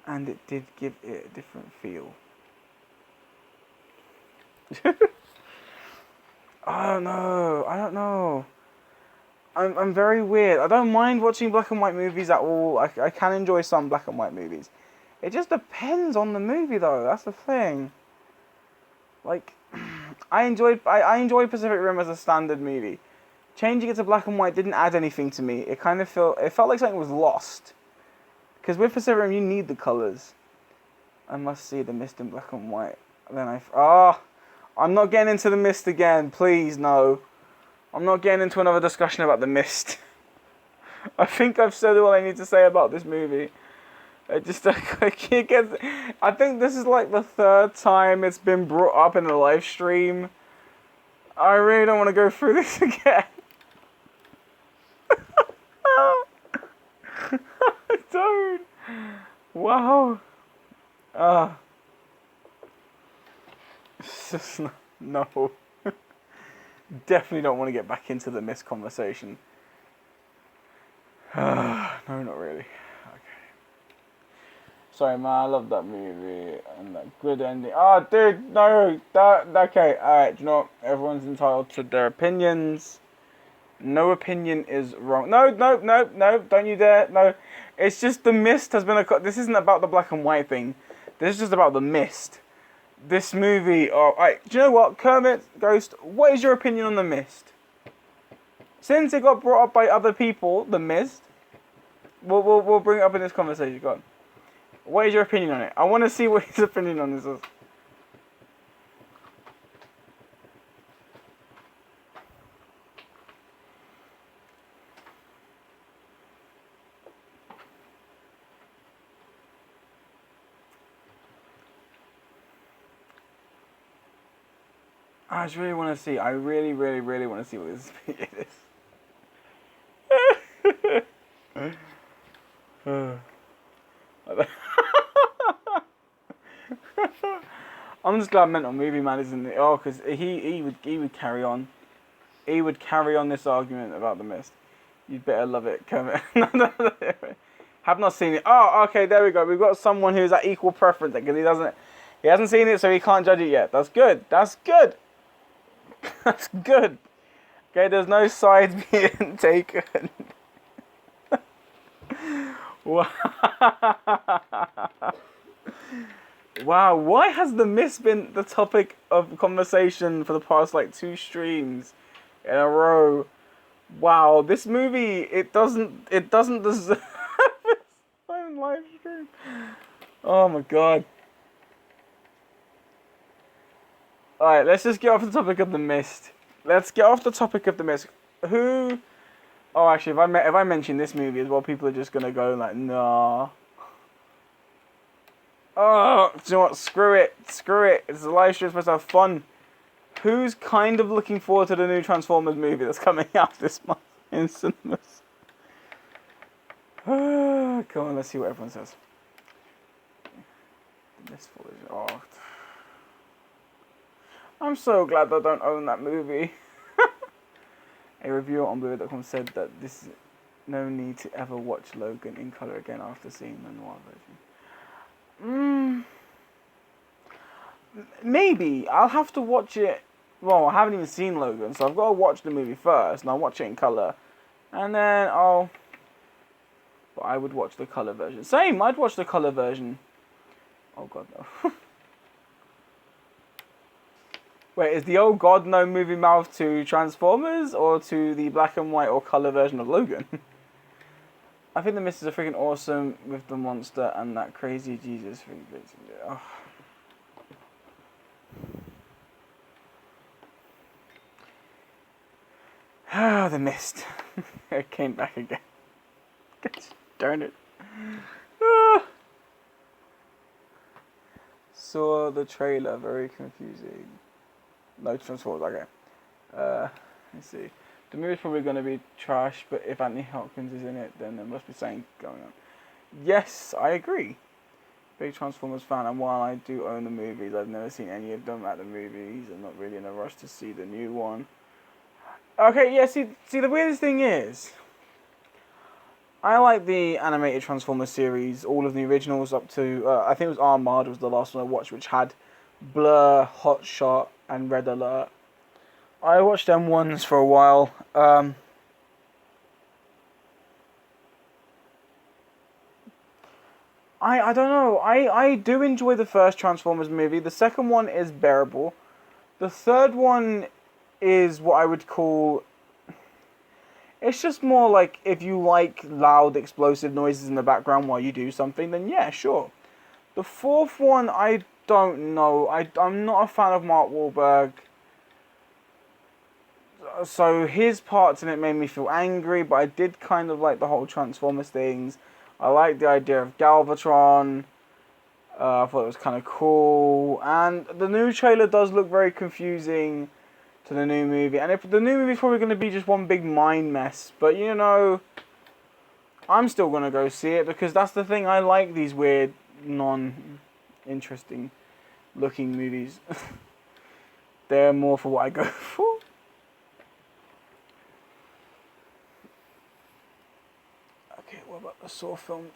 and it did give it a different feel. I don't know. I'm very weird. I don't mind watching black and white movies at all. I can enjoy some black and white movies. It just depends on the movie, though. That's the thing. Like, I enjoyed Pacific Rim as a standard movie. Changing it to black and white didn't add anything to me. It felt like something was lost. Because with Pacific Rim, you need the colours. I must see The Mist in black and white. And then I'm not getting into The Mist again. Please, no. I'm not getting into another discussion about The Mist. I think I've said all I need to say about this movie. I can't get... I think this is like the 3rd time it's been brought up in the live stream. I really don't want to go through this again. Don't. Wow. It's just no. Definitely don't want to get back into the Mist conversation. No, not really. Okay. Sorry, man. I love that movie and that good ending. Oh, dude, no. Okay. All right. You know what? Everyone's entitled to their opinions. No opinion is wrong. No. Don't you dare. No. It's just the Mist has been this isn't about the black and white thing. This is just about the Mist. This movie. Oh, alright. Do you know what, Kermits Ghost? What is your opinion on the Mist? Since it got brought up by other people, the Mist. We'll bring it up in this conversation. Go on. What is your opinion on it? I want to see what his opinion on this is. I just really want to see. I really want to see what this is. I'm just glad Mental Movie Man isn't it? Oh, because he would carry on. He would carry on this argument about the Mist. You'd better love it, Kermit. Have not seen it. Oh, okay, there we go. We've got someone who's at equal preference because he hasn't seen it, so he can't judge it yet. That's good. That's good. That's good. Okay, there's no sides being taken. Wow. Wow, why has the Mist been the topic of conversation for the past like 2 streams in a row? Wow, this movie it doesn't deserve its own live stream. Oh my god. Alright, let's just get off the topic of the Mist. Let's get off the topic of the Mist. Who... Oh, actually, if I mention this movie as well, people are just going to go like, nah. Oh, do you know what? Screw it. Screw it. It's a live stream, supposed to have fun. Who's kind of looking forward to the new Transformers movie that's coming out this month in cinemas? Come on, let's see what everyone says. The Mist footage. Oh... I'm so glad I don't own that movie. A reviewer on Blu-ray.com said that this is no need to ever watch Logan in colour again after seeing the noir version. Maybe. I'll have to watch it. Well, I haven't even seen Logan, so I've got to watch the movie first, and I'll watch it in colour. And then But I would watch the colour version. Same, I'd watch the colour version. Oh god, no. Wait, is the oh god no movie mouth to Transformers or to the black and white or colour version of Logan? I think the Mist is a freaking awesome with the monster and that crazy Jesus thing. Oh. Ah, the Mist. It came back again. Darn it. Ah. Saw the trailer, very confusing. No Transformers, okay. Let's see. The movie's probably going to be trash, but if Anthony Hopkins is in it, then there must be something going on. Yes, I agree. Big Transformers fan, and while I do own the movies, I've never seen any of them at the movies. I'm not really in a rush to see the new one. Okay, yeah, see, the weirdest thing is, I like the animated Transformers series, all of the originals up to, I think it was Armada was the last one I watched, which had Blur, Hot Shot, and Red Alert. I watched them ones for a while. I don't know. I do enjoy the first Transformers movie. The second one is bearable. The third one is what I would call... It's just more like if you like loud explosive noises in the background while you do something, then yeah, sure. The fourth one, I don't know. I'm not a fan of Mark Wahlberg. So his parts in it made me feel angry, but I did kind of like the whole Transformers things. I like the idea of Galvatron. I thought it was kind of cool. And the new trailer does look very confusing to the new movie. And if the new movie is probably going to be just one big mind mess. But, you know, I'm still gonna go see it because that's the thing. I like these weird, non-interesting looking movies. They're more for what I go for. Okay, what about the Saw films?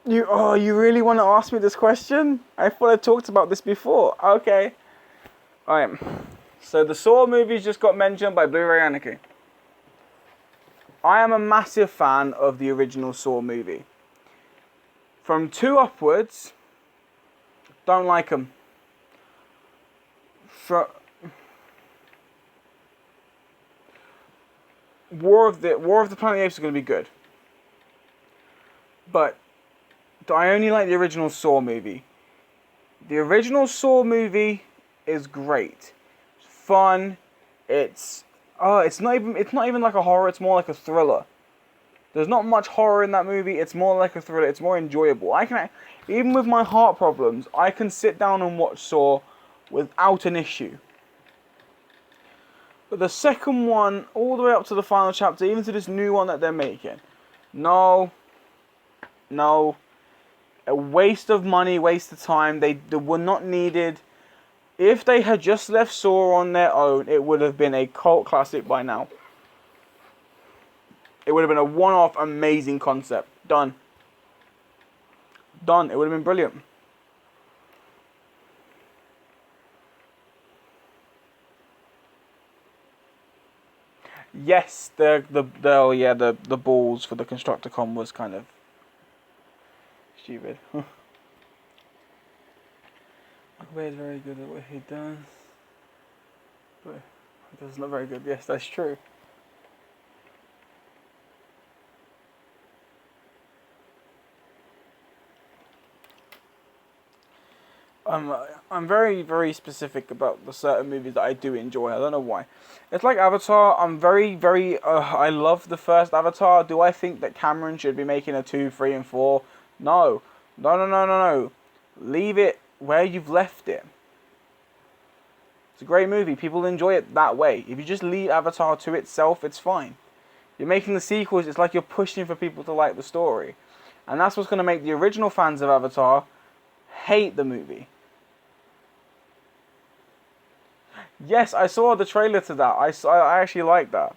You really want to ask me this question? I thought I talked about this before. Okay. Alright. So the Saw movies just got mentioned by Blu-ray ANARCHY. I am a massive fan of the original Saw movie. From 2 upwards, don't like them. War of the Planet of the Apes is going to be good. But I only like the original Saw movie. The original Saw movie is great. It's fun. It's not even like a horror, it's more like a thriller. There's not much horror in that movie, it's more like a thriller, it's more enjoyable. Even with my heart problems, I can sit down and watch Saw without an issue. But the second one, all the way up to the final chapter, even to this new one that they're making, no. A waste of money, waste of time. They were not needed. If they had just left Saw on their own, it would have been a cult classic by now. It would have been a one-off amazing concept. Done. It would have been brilliant. Yes, the balls for the Constructicon was kind of stupid. Aquaman is very good at what he does, but he does not very good. Yes, that's true. I'm very, very specific about the certain movies that I do enjoy. I don't know why. It's like Avatar. I'm very, very. I love the first Avatar. Do I think that Cameron should be making a 2, 3, and 4? No. Leave it where you've left it. It's a great movie. People enjoy it that way. If you just leave Avatar to itself, it's fine. You're making the sequels. It's like you're pushing for people to like the story, and that's what's going to make the original fans of Avatar hate the movie. Yes, I saw the trailer to that. I actually like that.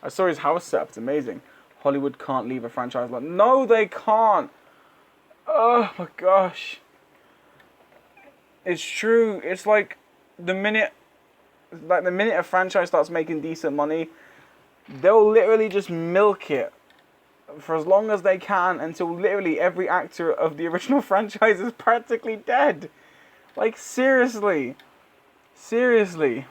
I saw his house set up. It's amazing. Hollywood can't leave a franchise like... No, they can't. Oh, my gosh. It's true. It's like the minute a franchise starts making decent money, they'll literally just milk it for as long as they can until literally every actor of the original franchise is practically dead. Like, seriously. Seriously.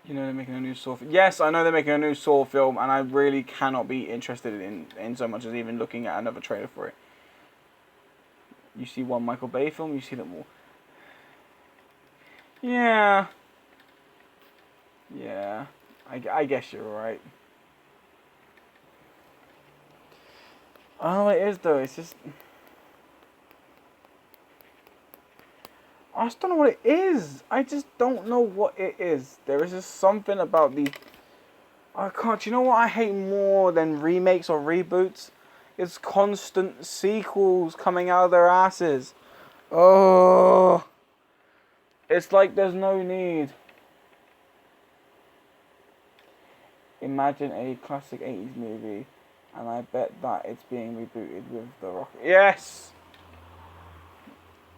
You know they're making a new Saw film. Yes, I know they're making a new Saw film, and I really cannot be interested in so much as even looking at another trailer for it. You see one Michael Bay film, you see them all. Yeah. Yeah. I guess you're right. I don't know what it is though, it's just... I just don't know what it is. I just don't know what it is. There is just something about the... I can't... You know what I hate more than remakes or reboots? It's constant sequels coming out of their asses. Oh... It's like there's no need. Imagine a classic 80s movie, and I bet that it's being rebooted with The Rock. Yes!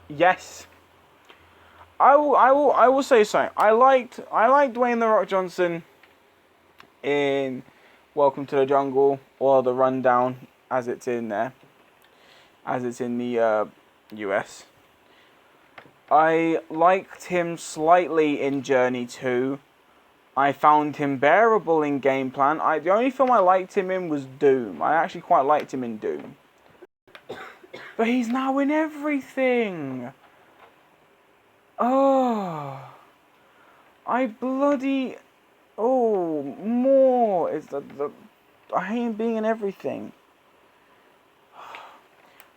Yes! I will say something. I liked Dwayne The Rock Johnson in Welcome to the Jungle, or The Rundown, as it's in there. As it's in the US. I liked him slightly in Journey 2. I found him bearable in Game Plan. The only film I liked him in was Doom. I actually quite liked him in Doom. But he's now in everything. Oh. More. I hate him being in everything.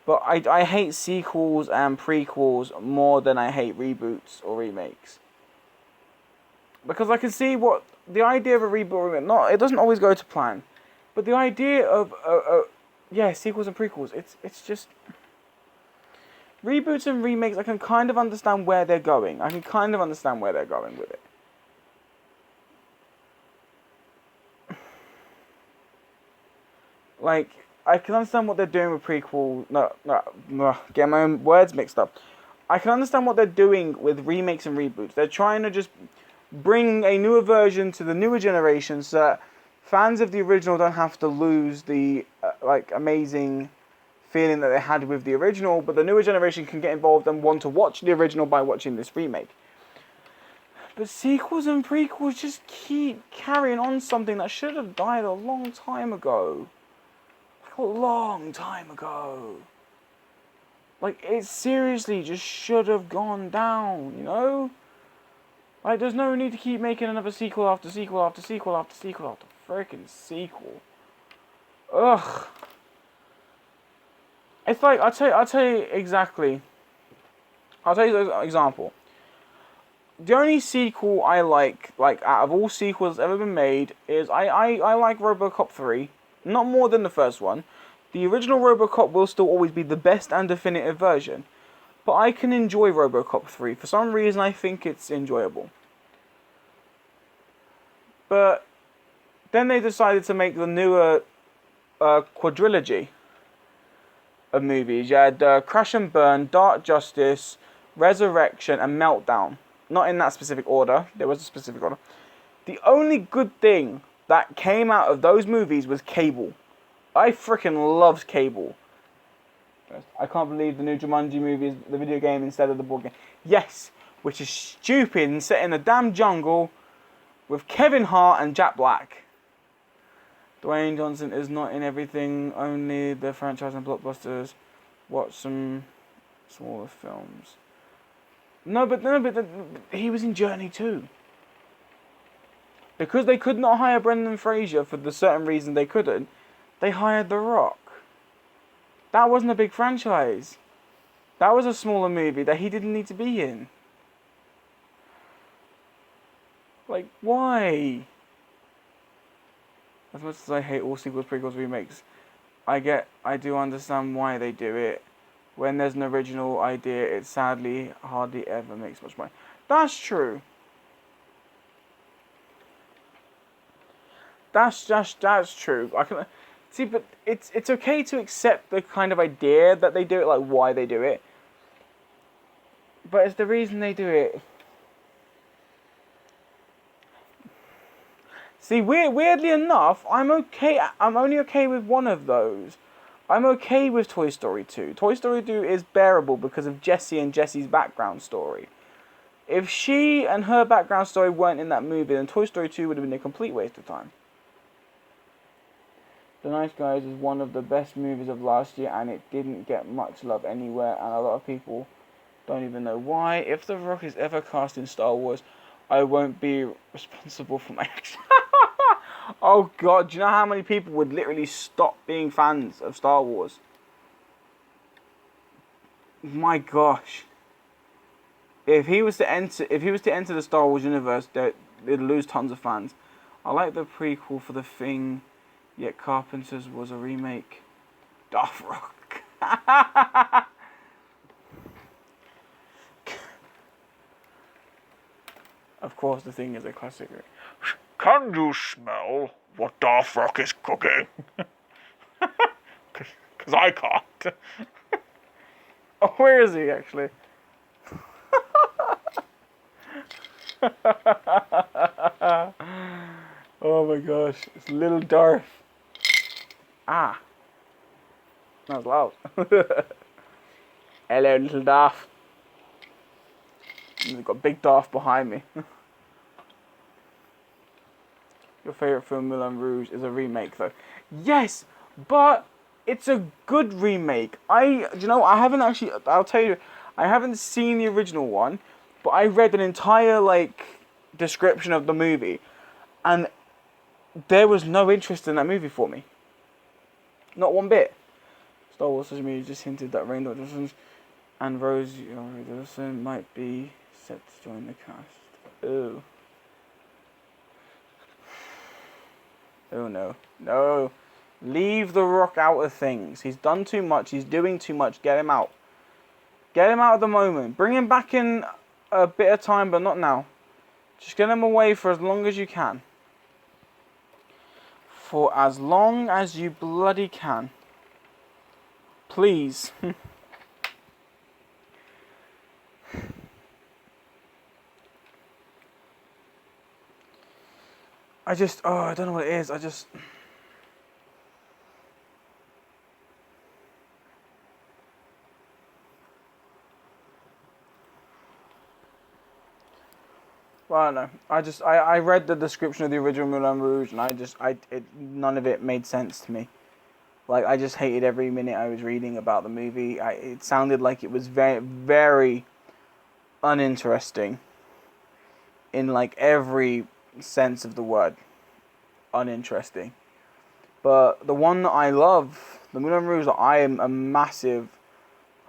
But I hate sequels and prequels more than I hate reboots or remakes. Because I can see what the idea of a reboot or remake, not, it doesn't always go to plan. But the idea of sequels and prequels, it's just reboots and remakes. I can kind of understand where they're going. I can kind of understand where they're going with it. Like, I can understand what they're doing with prequel. No, get my own words mixed up. I can understand what they're doing with remakes and reboots. They're trying to just bring a newer version to the newer generation so that fans of the original don't have to lose the amazing feeling that they had with the original, but the newer generation can get involved and want to watch the original by watching this remake. But sequels and prequels just keep carrying on something that should have died a long time ago. Like a long time ago. Like, it seriously just should have gone down, you know? Like, there's no need to keep making another sequel after sequel after sequel after sequel after freaking sequel. Ugh. It's like, I'll tell you exactly. I'll tell you an example. The only sequel I like out of all sequels that's ever been made is I like RoboCop 3. Not more than the first one. The original RoboCop will still always be the best and definitive version. But I can enjoy RoboCop 3. For some reason, I think it's enjoyable. But then they decided to make the newer quadrilogy of movies. You had Crash and Burn, Dark Justice, Resurrection, and Meltdown. Not in that specific order. There was a specific order. The only good thing that came out of those movies was Cable. I freaking loved Cable. I can't believe the new Jumanji movie is the video game instead of the board game. Yes, which is stupid and set in a damn jungle with Kevin Hart and Jack Black. Dwayne Johnson is not in everything, only the franchise and blockbusters. Watch some smaller films. No, but he was in Journey too. Because they could not hire Brendan Fraser for the certain reason they couldn't, they hired The Rock. That wasn't a big franchise. That was a smaller movie that he didn't need to be in. Like, why? As much as I hate all sequels, prequels, remakes, I do understand why they do it. When there's an original idea, it sadly hardly ever makes much money. That's true. That's true. I can see, but it's okay to accept the kind of idea that they do it, like why they do it. But it's the reason they do it. See, weirdly enough, I'm okay. I'm only okay with one of those. I'm okay with Toy Story 2. Toy Story 2 is bearable because of Jessie and Jessie's background story. If she and her background story weren't in that movie, then Toy Story 2 would have been a complete waste of time. The Nice Guys is one of the best movies of last year, and it didn't get much love anywhere, and a lot of people don't even know why. If The Rock is ever cast in Star Wars, I won't be responsible for my actions. Oh God, do you know how many people would literally stop being fans of Star Wars? My gosh. If he was to enter the Star Wars universe, they'd lose tons of fans. I like the prequel for The Thing, yet Carpenter's was a remake. Darth Rock. Of course, The Thing is a classic. Can you smell what Darth Rock is cooking? Because I can't. Oh, where is he actually? Oh my gosh, it's little Darth. Ah. That was loud. Hello, little Darth. And we've got Big Darth behind me. Your favourite film, Moulin Rouge, is a remake though. Yes, but it's a good remake. I haven't seen the original one, but I read an entire description of the movie, and there was no interest in that movie for me. Not one bit. Star Wars social media just hinted that Rain Dawson and Rosie Dawson might be set to join the cast. Ooh. Oh no. No. Leave The Rock out of things. He's done too much. He's doing too much. Get him out. Get him out at the moment. Bring him back in a bit of time, but not now. Just get him away for as long as you can. For as long as you bloody can. Please. I don't know what it is. Well, I don't know. I read the description of the original Moulin Rouge, and none of it made sense to me. Like, I just hated every minute I was reading about the movie. It sounded like it was very, very uninteresting. In, like, every sense of the word. Uninteresting. But the one that I love, the Moulin Rouge that I am a massive,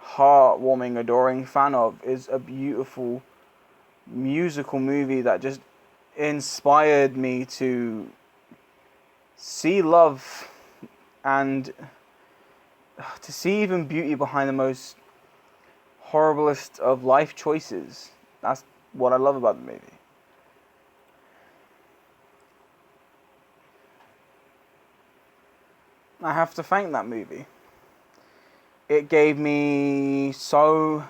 heartwarming, adoring fan of, is a beautiful musical movie that just inspired me to see love and to see even beauty behind the most horriblest of life choices. That's what I love about the movie. I have to thank that movie. It gave me so...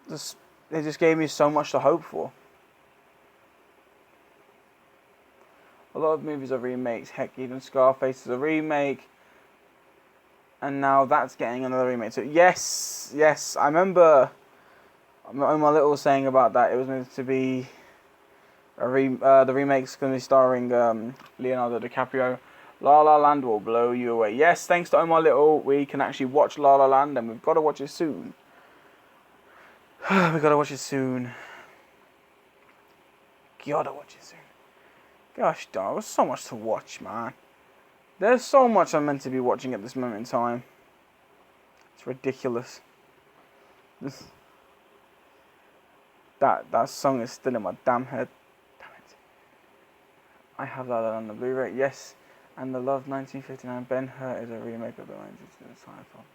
It just gave me so much to hope for. A lot of movies are remakes. Heck, even Scarface is a remake. And now that's getting another remake. So yes, I remember Omar Little saying about that. It was meant to be the remake's going to be starring Leonardo DiCaprio. La La Land will blow you away. Yes, thanks to Omar Little, we can actually watch La La Land, and we've got to watch it soon. We gotta watch it soon. Gotta watch it soon. Gosh darn, there's so much to watch, man. There's so much I'm meant to be watching at this moment in time. It's ridiculous. That song is still in my damn head. Damn it. I have that on the Blu-ray, yes. And The Love 1959, Ben-Hur is a remake of the 1959 film.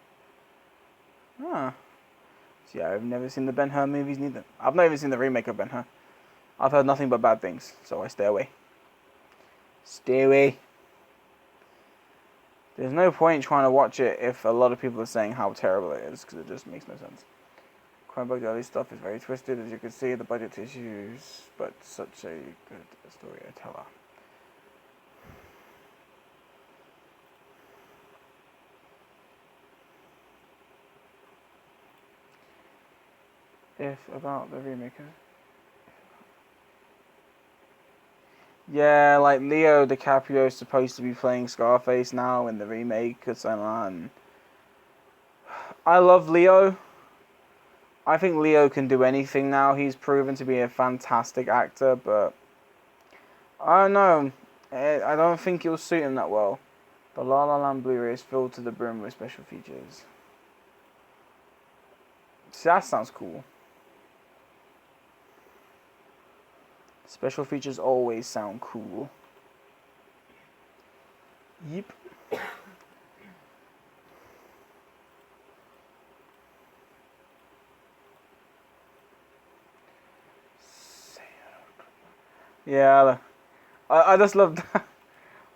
Ah. So yeah, I've never seen the Ben-Hur movies neither. I've not even seen the remake of Ben-Hur. I've heard nothing but bad things, so I stay away. Stay away. There's no point trying to watch it if a lot of people are saying how terrible it is, because it just makes no sense. Cronenberg's early stuff is very twisted, as you can see, the budget issues, but such a good storyteller. If about the remake. Yeah, like Leo DiCaprio is supposed to be playing Scarface now in the remake. I love Leo. I think Leo can do anything now. He's proven to be a fantastic actor, but I don't know. I don't think it will suit him that well. The La La Land Blu-ray is filled to the brim with special features. See, that sounds cool. Special features always sound cool. Yep. Yeah, I just love that.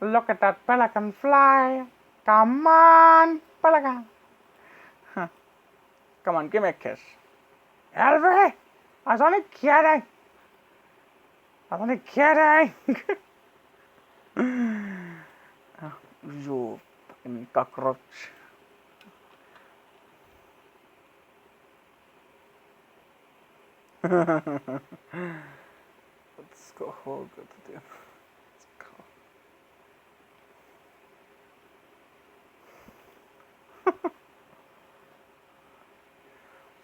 Look at that pelican fly. Come on, pelican. Huh. Come on, give me a kiss. Elvie, I was only kidding. I was only kidding. Oh, you fucking cockroach. Let's go hold good to do. Let's go.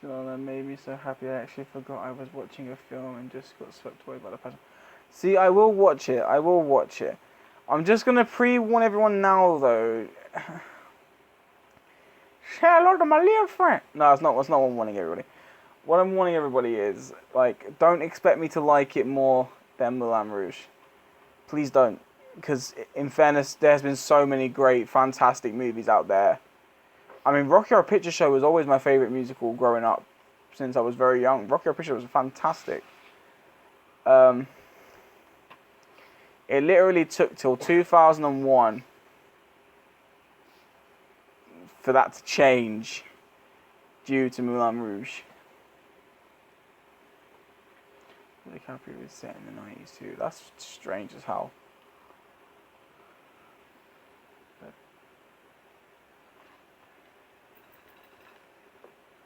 You know, that made me so happy I actually forgot I was watching a film and just got swept away by the passion. See, I will watch it. I'm just going to pre-warn everyone now, though. say hello to my little friend. No, it's not what I'm warning everybody. What I'm warning everybody is, like, don't expect me to like it more than Moulin Rouge. Please don't. Because, in fairness, there's been so many great, fantastic movies out there. I mean, Rocky Horror Picture Show was always my favourite musical growing up, since I was very young. Rocky Horror Picture Show was fantastic. It literally took till 2001 for that to change due to Moulin Rouge. DiCaprio was set in the 90s too. That's strange as hell.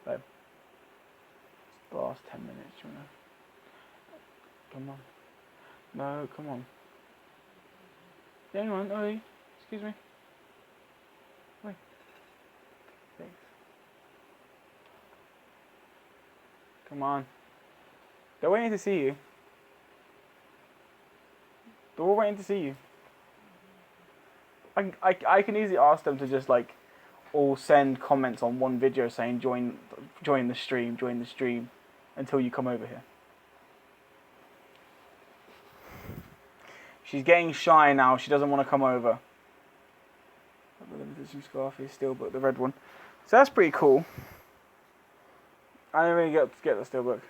Babe. It's the last 10 minutes, you know. Come on. No, come on. Anyone? Oi. Excuse me. Wait. Thanks. Come on. They're waiting to see you. They're all waiting to see you. I can easily ask them to just like all send comments on one video saying join the stream until you come over here. She's getting shy now. She doesn't want to come over. The limited edition Scarface steelbook, the red one. So that's pretty cool. I didn't really get the steelbook.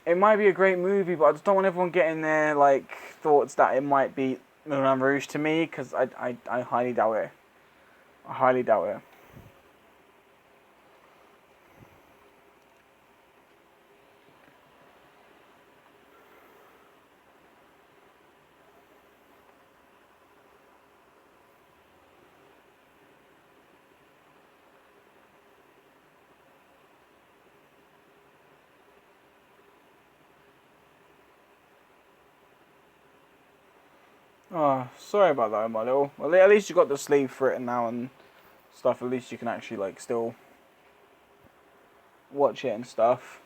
It might be a great movie, but I just don't want everyone getting their like thoughts that it might be Moulin Rouge to me, because I highly doubt it. I highly doubt it. Oh, sorry about that, Omar Little. Well, at least you got the sleeve for it now and stuff. At least you can actually like still watch it and stuff.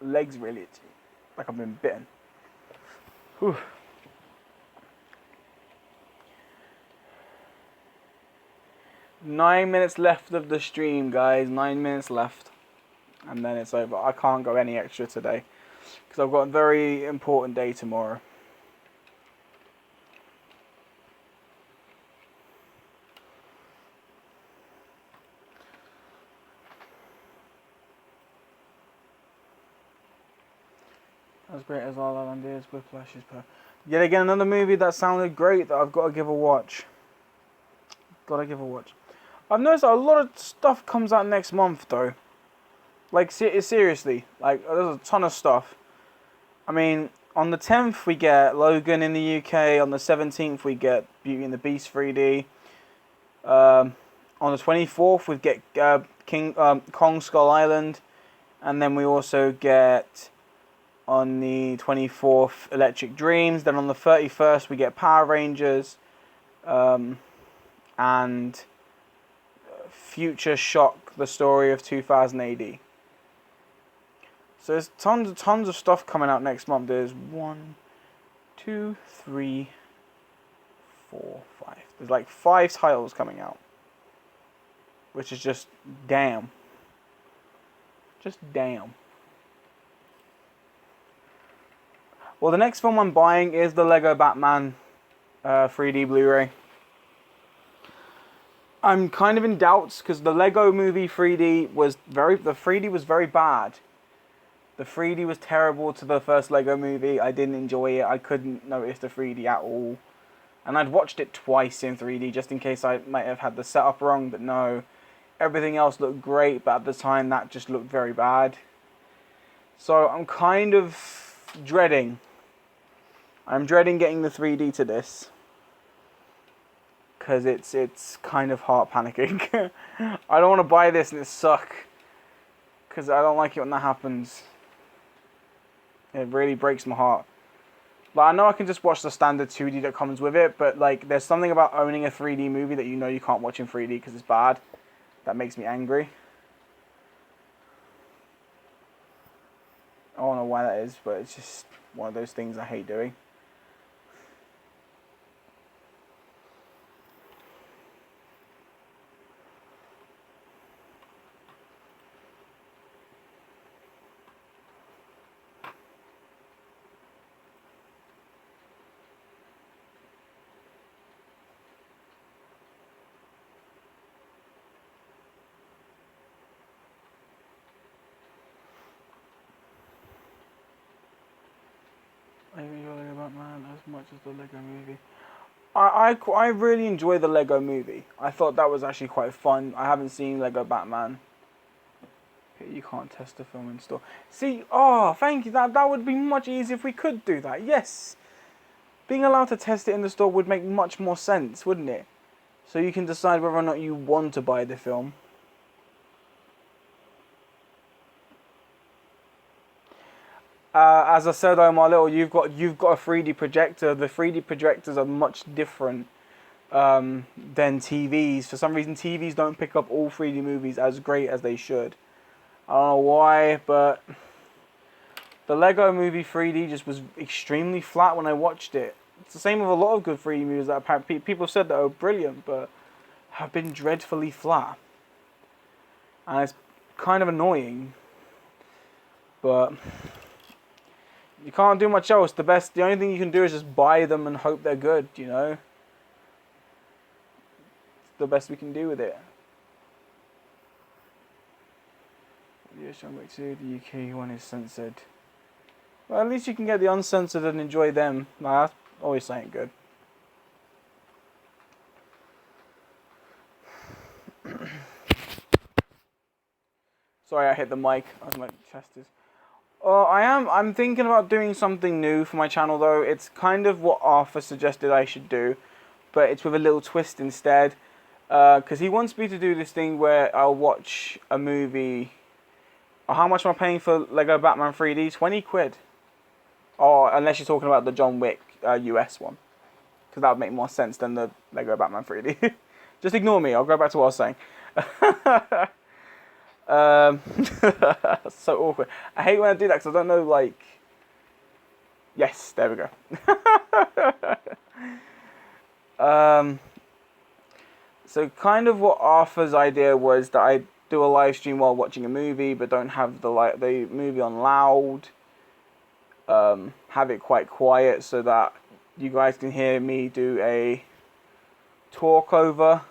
Legs really itchy, like I've been bitten. Whew. Nine minutes left of the stream, guys. 9 minutes left, and then it's over. I can't go any extra today because I've got a very important day tomorrow. As great as La La Land is, Whiplash is per. Yet again, another movie that sounded great that I've got to give a watch. I've noticed that a lot of stuff comes out next month though. Like seriously, like there's a ton of stuff. I mean, on the 10th we get Logan in the UK. On the 17th we get Beauty and the Beast 3D. On the 24th we get Kong Skull Island, and then we also get on the 24th Electric Dreams. Then on the 31st we get Power Rangers, and Future Shock: The Story of 2000 AD. So there's tons of stuff coming out next month. There's 1, 2, 3, 4, 5. There's like 5 titles coming out, which is just damn. Just damn. Well, the next film I'm buying is the Lego Batman 3D Blu-ray. I'm kind of in doubts because the Lego Movie 3D was very bad. The 3D was terrible to the first Lego Movie. I didn't enjoy it. I couldn't notice the 3D at all. And I'd watched it twice in 3D just in case I might have had the setup wrong, but no. Everything else looked great, but at the time that just looked very bad. So I'm kind of dreading. I'm dreading getting the 3D to this. Because it's kind of heart panicking. I don't want to buy this and it suck. Because I don't like it when that happens. It really breaks my heart. Like, I know I can just watch the standard 2D that comes with it, but like there's something about owning a 3D movie that you know you can't watch in 3D because it's bad. That makes me angry. I don't know why that is, but it's just one of those things I hate doing. Batman as much as the Lego movie. I really enjoy the Lego movie. I thought that was actually quite fun. I haven't seen Lego Batman. You can't test the film in store. See, oh, thank you. That would be much easier if we could do that. Yes. Being allowed to test it in the store would make much more sense, wouldn't it? So you can decide whether or not you want to buy the film. As I said, Omar Little, you've got a 3D projector. The 3D projectors are much different than TVs. For some reason, TVs don't pick up all 3D movies as great as they should. I don't know why, but the Lego Movie 3D just was extremely flat when I watched it. It's the same with a lot of good 3D movies that apparently people said that are brilliant, but have been dreadfully flat. And it's kind of annoying. But you can't do much else. The only thing you can do is just buy them and hope they're good, you know? It's the best we can do with it. The US John Wick 2, the UK one is censored. Well, at least you can get the uncensored and enjoy them. Nah, that's always something good. Sorry, I hit the mic. My chest is. I'm thinking about doing something new for my channel though. It's kind of what Arthur suggested I should do, but it's with a little twist instead. Because he wants me to do this thing where I'll watch a movie. How much am I paying for Lego Batman 3D? 20 quid. Or unless you're talking about the John Wick US one. Because that would make more sense than the Lego Batman 3D. Just ignore me. I'll go back to what I was saying. So awkward. I hate when I do that because I don't know, like... Yes, there we go. So kind of what Arthur's idea was that I do a live stream while watching a movie, but don't have the movie on loud. Have it quite quiet so that you guys can hear me do a talk over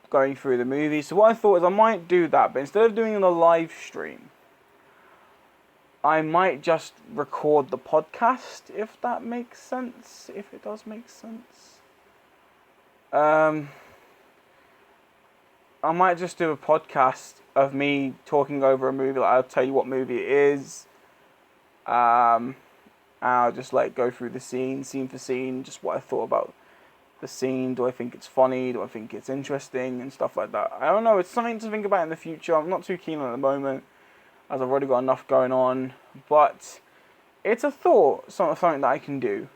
going through the movie. So what I thought is I might do that, but instead of doing it on a live stream, I might just record the podcast, if that makes sense. If it does make sense. I might just do a podcast of me talking over a movie. Like, I'll tell you what movie it is. I'll just like go through the scene for scene, just what I thought about the scene. Do I think it's funny? Do I think it's interesting? And stuff like that. I don't know. It's something to think about in the future. I'm not too keen on it at the moment, as I've already got enough going on. But it's a thought, something that I can do.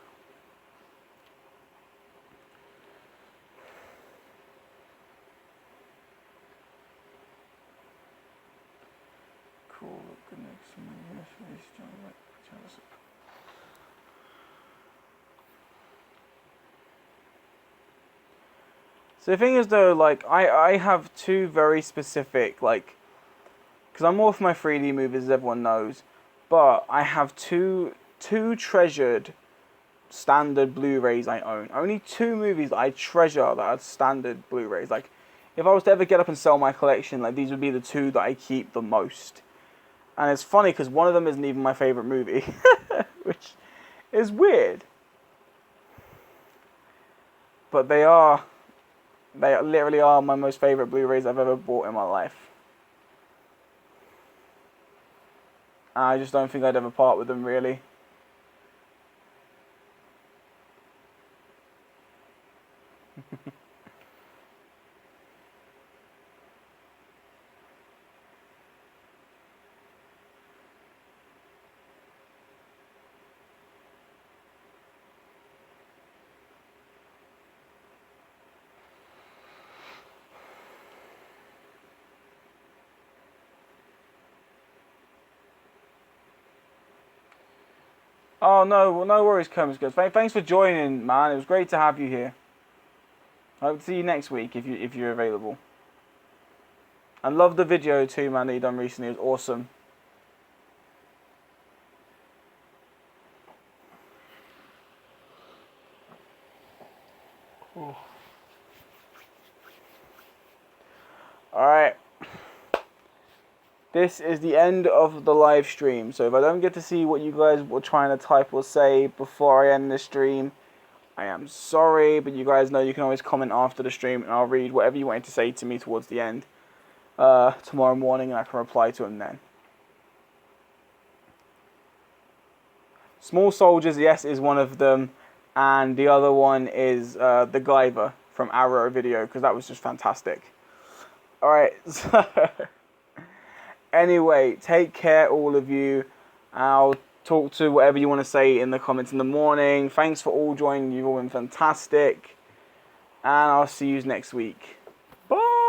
Cool. Good next. So the thing is though, like, I have two very specific, like, because I'm all for my 3D movies, as everyone knows, but I have two treasured standard Blu-rays I own. Only two movies that I treasure that are standard Blu-rays. Like, if I was to ever get up and sell my collection, like, these would be the two that I keep the most. And it's funny because one of them isn't even my favorite movie, which is weird. But they literally are my most favorite Blu-rays I've ever bought in my life. And I just don't think I'd ever part with them, really. Oh, no worries, Kermits Ghost. Thanks for joining, man. It was great to have you here. I hope to see you next week if you're available. And love the video too, man, that you done recently. It was awesome. Alright. this is the end of the live stream. So if I don't get to see what you guys were trying to type or say before I end the stream, I am sorry, but you guys know you can always comment after the stream, and I'll read whatever you wanted to say to me towards the end tomorrow morning, and I can reply to them then. Small Soldiers, yes, is one of them, and the other one is the Guyver from Arrow Video, because that was just fantastic. Alright, so anyway, take care, all of you. I'll talk to whatever you want to say in the comments in the morning. Thanks for all joining. You've all been fantastic. And I'll see you next week. Bye!